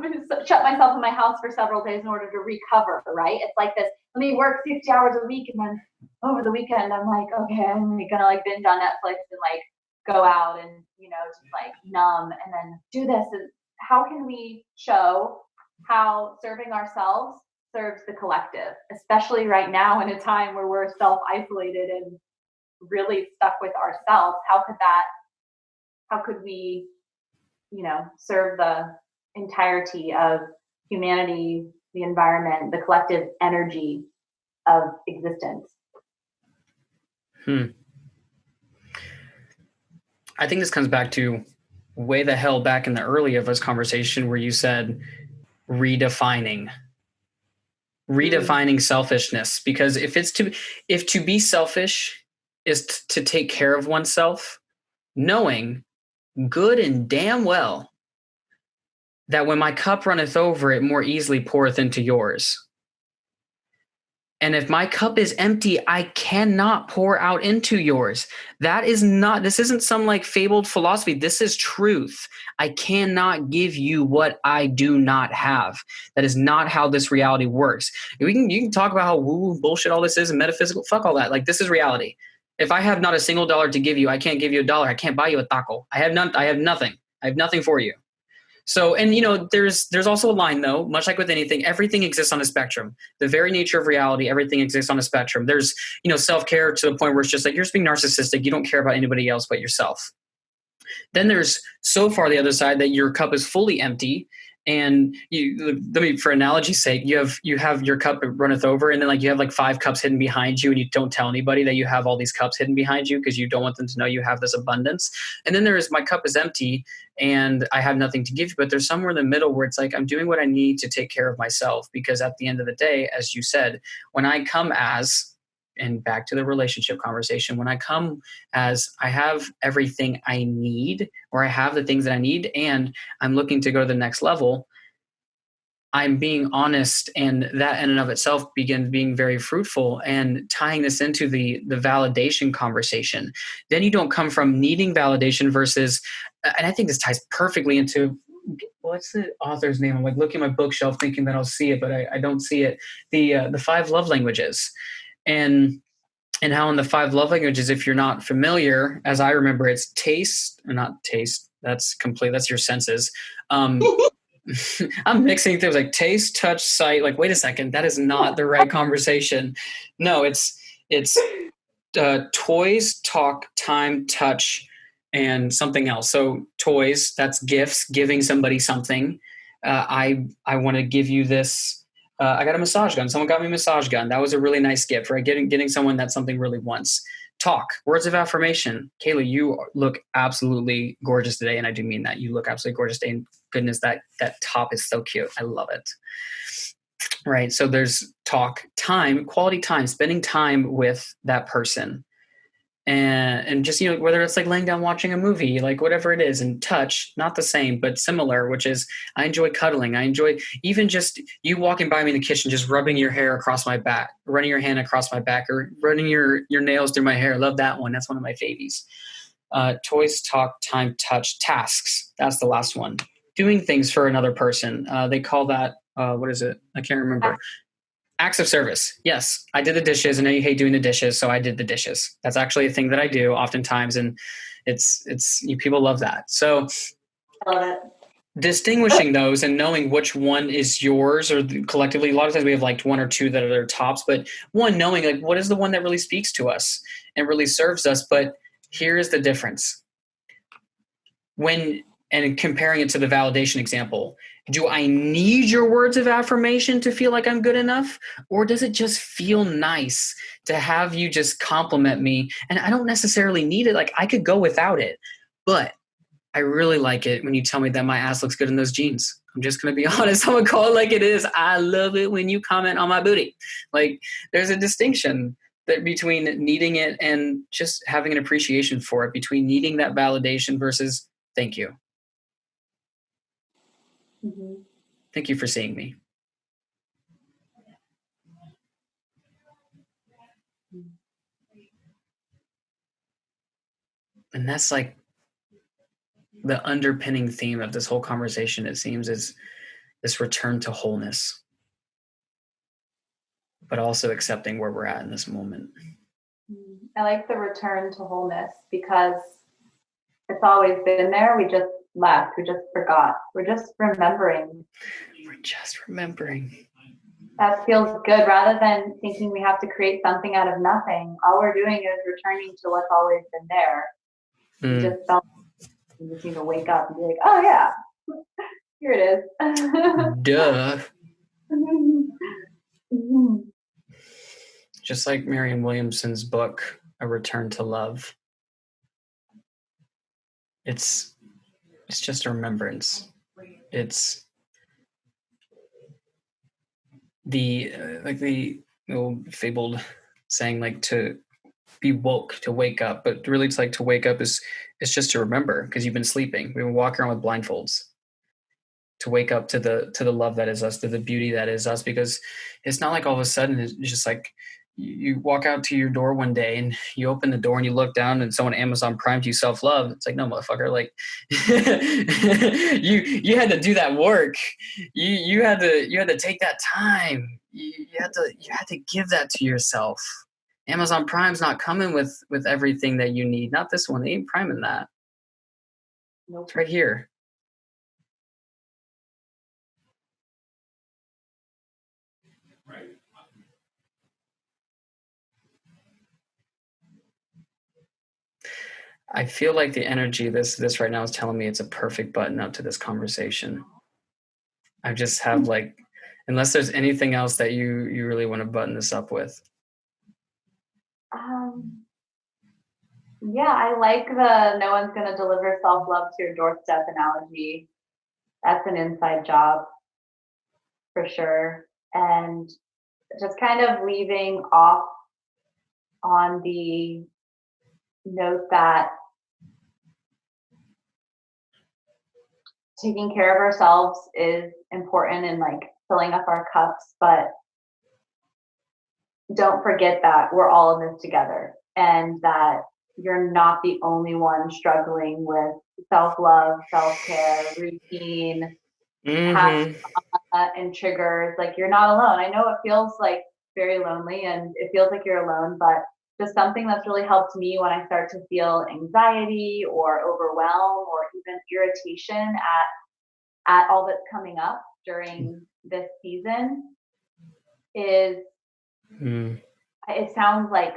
shut myself in my house for several days in order to recover, right? It's like this, let me work 60 hours a week, and then over the weekend I'm like, okay, I'm gonna like binge on Netflix and like go out and just like numb and then do this. And how can we show how serving ourselves serves the collective, especially right now in a time where we're self-isolated and really stuck with ourselves? How could we serve the entirety of humanity, the environment, the collective energy of existence? I think this comes back to way the hell back in the early of us conversation where you said redefining selfishness, because if to be selfish is to take care of oneself, knowing good and damn well that when my cup runneth over, it more easily poureth into yours. And if my cup is empty, I cannot pour out into yours. This isn't some like fabled philosophy. This is truth. I cannot give you what I do not have. That is not how this reality works. You can talk about how woo bullshit all this is and metaphysical. Fuck all that. Like, this is reality. If I have not a single dollar to give you, I can't give you a dollar. I can't buy you a taco. I have nothing. I have nothing for you. So, and there's also a line though, much like with anything, everything exists on a spectrum. The very nature of reality, everything exists on a spectrum. There's, self-care to the point where it's just like, you're just being narcissistic. You don't care about anybody else but yourself. Then there's so far the other side that your cup is fully empty. And for analogy's sake, you have your cup runneth over, and then like you have like 5 cups hidden behind you, and you don't tell anybody that you have all these cups hidden behind you because you don't want them to know you have this abundance. And then there is my cup is empty and I have nothing to give you, but there's somewhere in the middle where it's like I'm doing what I need to take care of myself, because at the end of the day, as you said, when I come as, and back to the relationship conversation, when I come as I have everything I need, or I have the things that I need, and I'm looking to go to the next level, I'm being honest, and that in and of itself begins being very fruitful. And tying this into the validation conversation, then you don't come from needing validation versus, and I think this ties perfectly into, what's the author's name? I'm like looking at my bookshelf thinking that I'll see it, but I don't see it. The 5 love languages. And how in the 5 love languages, if you're not familiar, as I remember, it's taste, or not taste. That's complete. That's your senses. I'm mixing things like taste, touch, sight. Like, wait a second, that is not the right conversation. No, it's toys, talk, time, touch, and something else. So toys, that's gifts, giving somebody something. I want to give you this. I got a massage gun. Someone got me a massage gun. That was a really nice gift, right? Getting someone that something really wants. Talk, words of affirmation. Cayla, you look absolutely gorgeous today. And I do mean that. You look absolutely gorgeous today. And goodness, that top is so cute. I love it. Right. So there's talk, time, quality time, spending time with that person. And just, whether it's like laying down watching a movie, like whatever it is, and touch, not the same, but similar, which is I enjoy cuddling. I enjoy even just you walking by me in the kitchen, just rubbing your hair across my back, running your hand across my back, or running your nails through my hair. Love that one. That's one of my favies. Toys, talk, time, touch, tasks. That's the last one. Doing things for another person. They call that, what is it? I can't remember. Acts of service. Yes, I did the dishes. I know you hate doing the dishes, so I did the dishes. That's actually a thing that I do oftentimes, and it's people love that. So I love it. Distinguishing those and knowing which one is yours, or collectively, a lot of times we have like 1 or 2 that are their tops, but one, knowing like what is the one that really speaks to us and really serves us. But here is the difference. And comparing it to the validation example, Do I need your words of affirmation to feel like I'm good enough? Or does it just feel nice to have you just compliment me? And I don't necessarily need it. Like, I could go without it, but I really like it when you tell me that my ass looks good in those jeans. I'm just going to be honest. I'm going to call it like it is. I love it when you comment on my booty. Like, there's a distinction that between needing it and just having an appreciation for it, between needing that validation versus thank you. Mm-hmm. Thank you for seeing me. And that's like the underpinning theme of this whole conversation, it seems, is this return to wholeness, but also accepting where we're at in this moment. I like the return to wholeness because it's always been there. We just left. We just forgot. We're just remembering. We're just remembering. That feels good rather than thinking we have to create something out of nothing. All we're doing is returning to what's always been there. You just felt you just need to wake up and be like, oh yeah, here it is. Duh. Just like Marianne Williamson's book, A Return to Love. It's just a remembrance. It's the old fabled saying, like, to be woke, to wake up, but really it's like to wake up is just to remember, because you've been sleeping. We've been walking around with blindfolds. To wake up to the love that is us, to the beauty that is us, because it's not like all of a sudden it's just like you walk out to your door one day and you open the door and you look down and someone Amazon primed you self-love. It's like, no, motherfucker, like you had to do that work. You had to take that time. You had to give that to yourself. Amazon Prime's not coming with everything that you need. Not this one. They ain't priming that. Nope. It's right here. I feel like the energy this right now is telling me it's a perfect button up to this conversation. I just have, like, unless there's anything else that you really want to button this up with. Yeah, I like the no one's going to deliver self-love to your doorstep analogy. That's an inside job for sure. And just kind of leaving off on the note that taking care of ourselves is important and like filling up our cups, but don't forget that we're all in this together and that you're not the only one struggling with self-love, self-care, routine, and triggers. Like, you're not alone. I know it feels like very lonely and it feels like you're alone, but just something that's really helped me when I start to feel anxiety or overwhelm or even irritation at all that's coming up during this season is it sounds like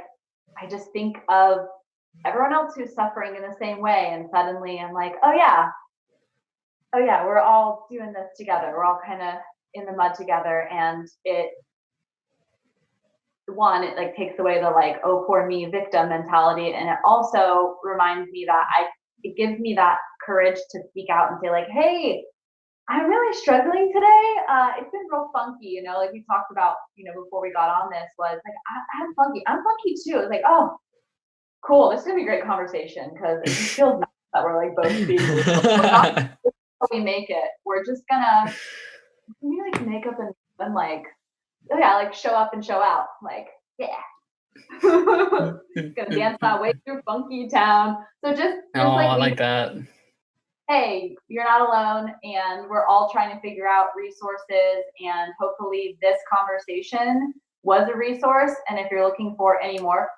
I just think of everyone else who's suffering in the same way, and suddenly I'm like, oh yeah, we're all doing this together. We're all kind of in the mud together, and it like takes away the like, oh poor me victim mentality, and it also reminds me that it gives me that courage to speak out and say like, hey, I'm really struggling today. It's been real funky, like we talked about, before we got on this, was like, I'm funky. I'm funky too. It's like, oh, cool. This is gonna be a great conversation because it just feels nice that we're like both speaking. We make it. We're just gonna like make up and like, oh yeah, like show up and show out. Like, yeah. Gonna dance my way through funky town. So just I like that. Hey, you're not alone, and we're all trying to figure out resources, and hopefully this conversation was a resource. And if you're looking for any more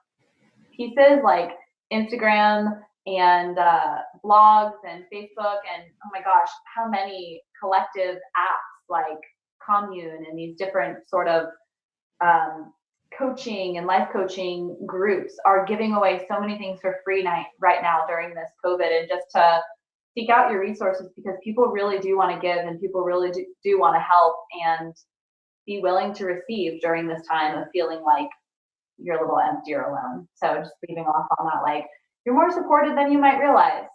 pieces like Instagram and blogs and Facebook, and oh my gosh, how many collective apps like Commune and these different sort of coaching and life coaching groups are giving away so many things for free right now during this COVID. And just to seek out your resources, because people really do want to give, and people really do want to help and be willing to receive during this time of feeling like you're a little empty or alone. So just leaving off on that, like, you're more supported than you might realize,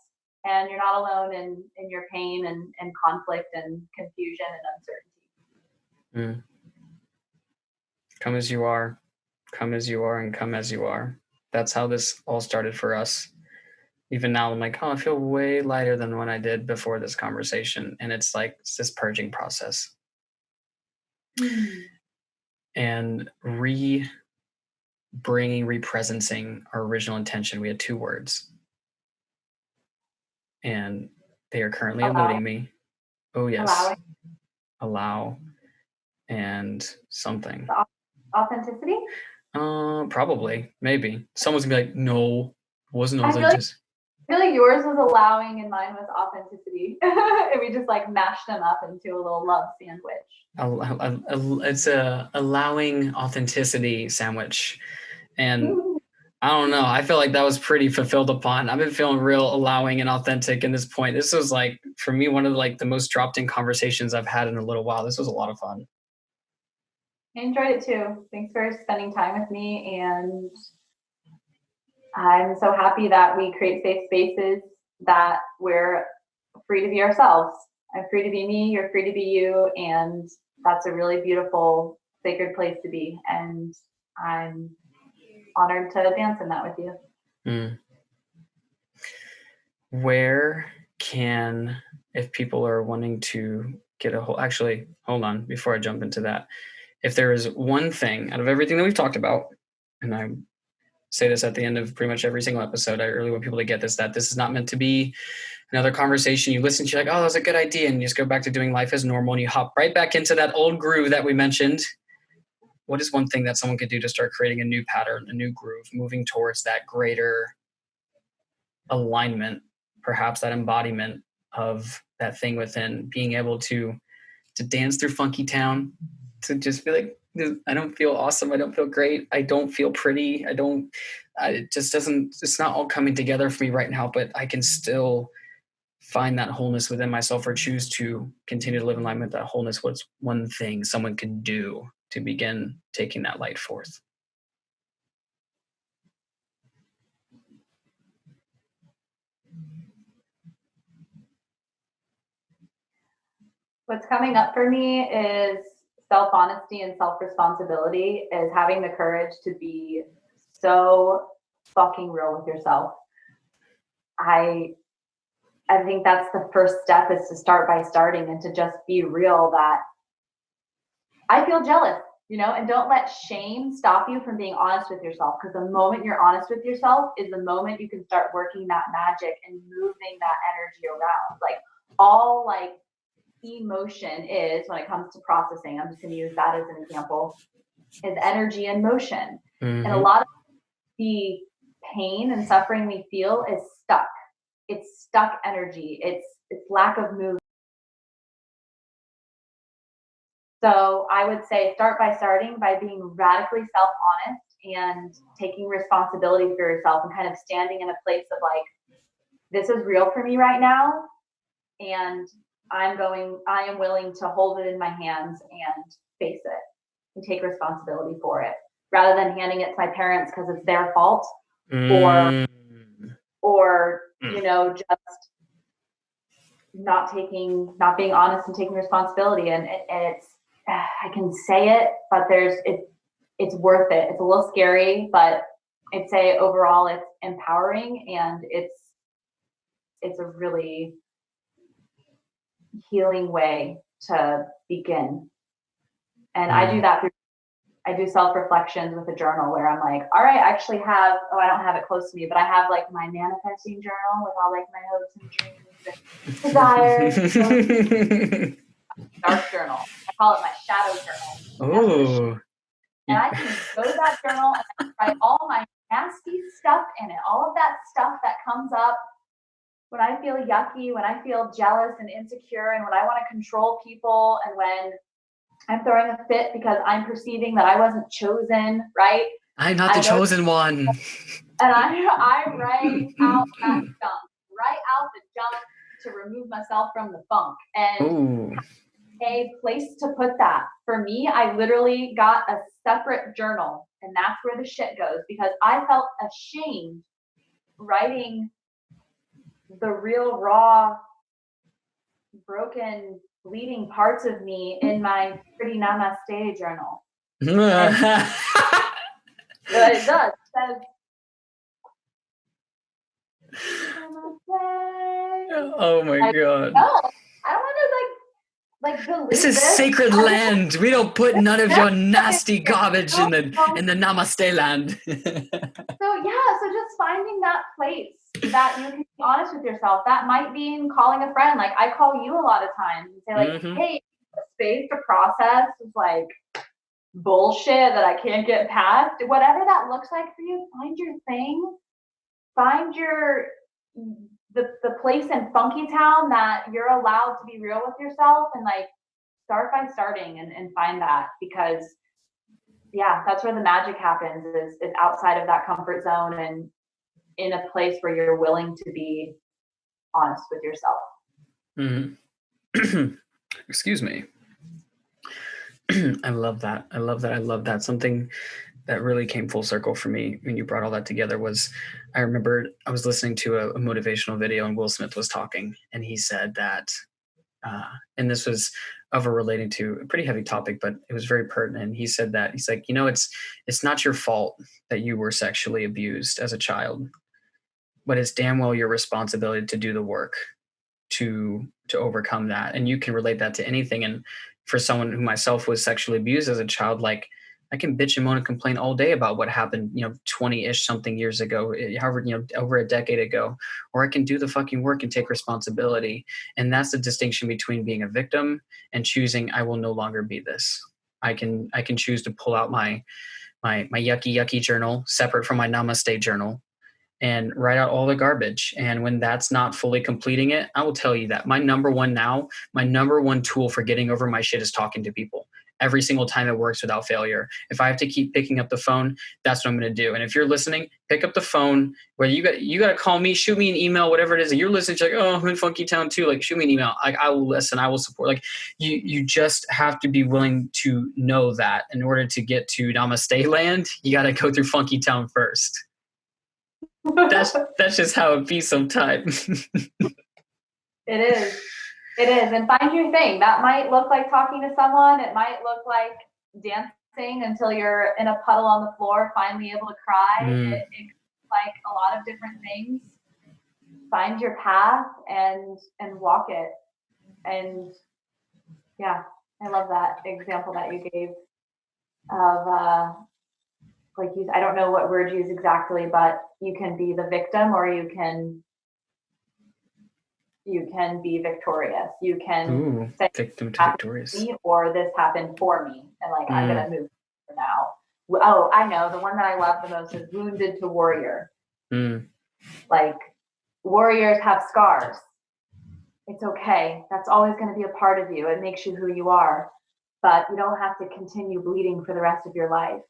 and you're not alone in your pain and conflict and confusion and uncertainty. Come as you are, come as you are, and come as you are. That's how this all started for us. Even now, I'm like, oh, I feel way lighter than when I did before this conversation. And it's like, it's this purging process. And represencing our original intention. We had 2 words. And they are currently eluding me. Oh, yes. Allow. And something. Authenticity? Probably. Maybe. Someone's going to be like, no, it wasn't authentic. I feel like yours was allowing and mine was authenticity. And we just like mashed them up into a little love sandwich. It's a allowing authenticity sandwich. And I don't know. I feel like that was pretty fulfilled upon. I've been feeling real allowing and authentic in this point. This was like, for me, one of like the most dropped in conversations I've had in a little while. This was a lot of fun. I enjoyed it too. Thanks for spending time with me. And I'm so happy that we create safe spaces that we're free to be ourselves. I'm free to be me, you're free to be you, and that's a really beautiful, sacred place to be. And I'm honored to dance in that with you. Where can, if people are wanting to get a whole, actually, hold on, before I jump into that, if there is one thing out of everything that we've talked about, and I say this at the end of pretty much every single episode, I really want people to get this, that this is not meant to be another conversation. You listen to, you're like, oh, that's a good idea. And you just go back to doing life as normal and you hop right back into that old groove that we mentioned. What is one thing that someone could do to start creating a new pattern, a new groove, moving towards that greater alignment, perhaps that embodiment of that thing within, being able to dance through Funky Town, to just be like, I don't feel awesome. I don't feel great. I don't feel pretty. It just doesn't, it's not all coming together for me right now, but I can still find that wholeness within myself, or choose to continue to live in alignment with that wholeness. What's one thing someone can do to begin taking that light forth? What's coming up for me is self-honesty and self-responsibility, is having the courage to be so fucking real with yourself. I think that's the first step, is to start by starting, and to just be real that I feel jealous, and don't let shame stop you from being honest with yourself. Because the moment you're honest with yourself is the moment you can start working that magic and moving that energy around. Like, all like emotion is, when it comes to processing, I'm just going to use that as an example, is energy and motion. And a lot of the pain and suffering we feel is stuck. It's stuck energy. It's lack of movement. So I would say start by being radically self-honest and taking responsibility for yourself, and kind of standing in a place of like, this is real for me right now, and I am willing to hold it in my hands and face it and take responsibility for it, rather than handing it to my parents because it's their fault, or just not being honest and taking responsibility. And it's, I can say it, but it's worth it. It's a little scary, but I'd say overall it's empowering, and it's a really healing way to begin. And I do that I do self-reflections with a journal, where I'm like, all right, I actually have, I don't have it close to me, but I have like my manifesting journal with all like my hopes and dreams and desires. Dark journal. I call it my shadow journal. Oh. And I can go to that journal and write all my nasty stuff in it, all of that stuff that comes up when I feel yucky, when I feel jealous and insecure, and when I want to control people, and when I'm throwing a fit because I'm perceiving that I wasn't chosen, right? I'm not the chosen one. And I write out that junk, write out the junk to remove myself from the funk. And Ooh. a place to put that. For me, I literally got a separate journal, and that's where the shit goes, because I felt ashamed writing the real raw, broken, bleeding parts of me in my pretty namaste journal. And what it does, it says, oh my God. No, I don't want to like delete this is sacred land. We don't put none of your nasty garbage in the namaste land. So just finding that place that you can be honest with yourself. That might be calling a friend. Like I call you a lot of times and say like, hey, space to process is like bullshit that I can't get past. Whatever that looks like for you, find your thing. Find the place in Funky Town that you're allowed to be real with yourself, and like start by starting and find that, because yeah, that's where the magic happens, is outside of that comfort zone and in a place where you're willing to be honest with yourself. Mm-hmm. Excuse me. I love that. I love that. I love that. Something that really came full circle for me when you brought all that together was, I remember I was listening to a motivational video and Will Smith was talking, and he said that, and this was relating to a pretty heavy topic, but it was very pertinent. He said that, he's like, it's not your fault that you were sexually abused as a child, but it's damn well your responsibility to do the work to overcome that. And you can relate that to anything. And for someone who myself was sexually abused as a child, like I can bitch and moan and complain all day about what happened, 20-ish something years ago, however, over a decade ago, or I can do the fucking work and take responsibility. And that's the distinction between being a victim and choosing, I will no longer be this. I can choose to pull out my yucky journal separate from my namaste journal and write out all the garbage. And when that's not fully completing it, I will tell you that my number one tool for getting over my shit is talking to people. Every single time it works without failure. If I have to keep picking up the phone, that's what I'm going to do. And if you're listening, pick up the phone. Whether you got to call me, shoot me an email, whatever it is that you're listening to, like, oh, I'm in Funky Town too. Like, shoot me an email. Like, I will listen. I will support. Like, you just have to be willing to know that in order to get to Namaste Land, you got to go through Funky Town first. That's just how it be sometimes. It is. And find your thing. That might look like talking to someone. It might look like dancing until you're in a puddle on the floor, finally able to cry. It like a lot of different things. Find your path and walk it. And yeah, I love that example that you gave of I don't know what word you use exactly, but you can be the victim or you can be victorious. You can say victim to victorious, or this happened for me, and like I'm gonna move for now. Oh, I know the one that I love the most is wounded to warrior. Like warriors have scars. It's okay. That's always going to be a part of you. It makes you who you are, but you don't have to continue bleeding for the rest of your life.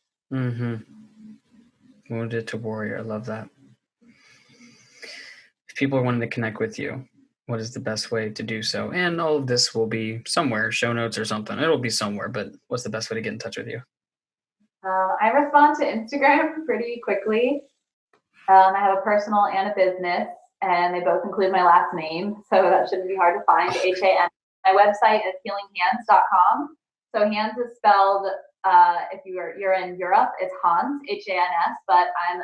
Wounded to warrior. I love that. If people are wanting to connect with you, what is the best way to do so? And all of this will be somewhere, show notes or something. It'll be somewhere, but what's the best way to get in touch with you? I respond to Instagram pretty quickly. I have a personal and a business, and they both include my last name, so that shouldn't be hard to find, H-A-N. My website is healinghands.com. So Hands is spelled, if you're in Europe, it's Hans, H-A-N-S, but I'm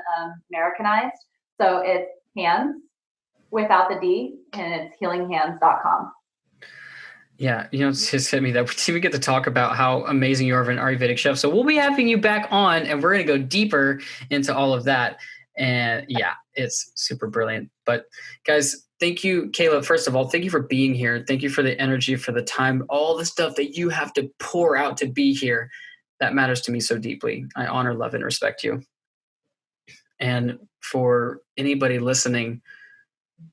Americanized, so it's Hands without the D, and it's healinghands.com. Yeah, it's just hit me that we get to talk about how amazing you are of an Ayurvedic chef. So we'll be having you back on, and we're going to go deeper into all of that. And yeah, it's super brilliant. But guys, thank you, Cayla. First of all, thank you for being here. Thank you for the energy, for the time, all the stuff that you have to pour out to be here. That matters to me so deeply. I honor, love, and respect you. And for anybody listening,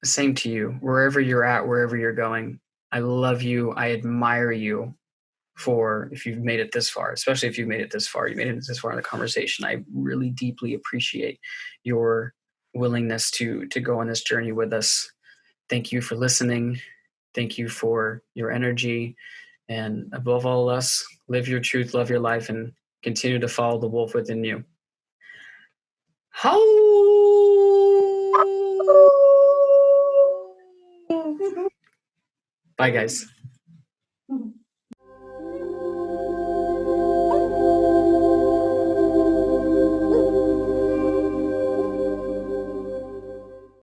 same to you, wherever you're at, wherever you're going. I love you. I admire you for if you've made it this far, especially if you've made it this far. You made it this far in the conversation. I really deeply appreciate your willingness to go on this journey with us. Thank you for listening. Thank you for your energy. And above all else, live your truth, love your life, and continue to follow the wolf within you. How? Bye, guys.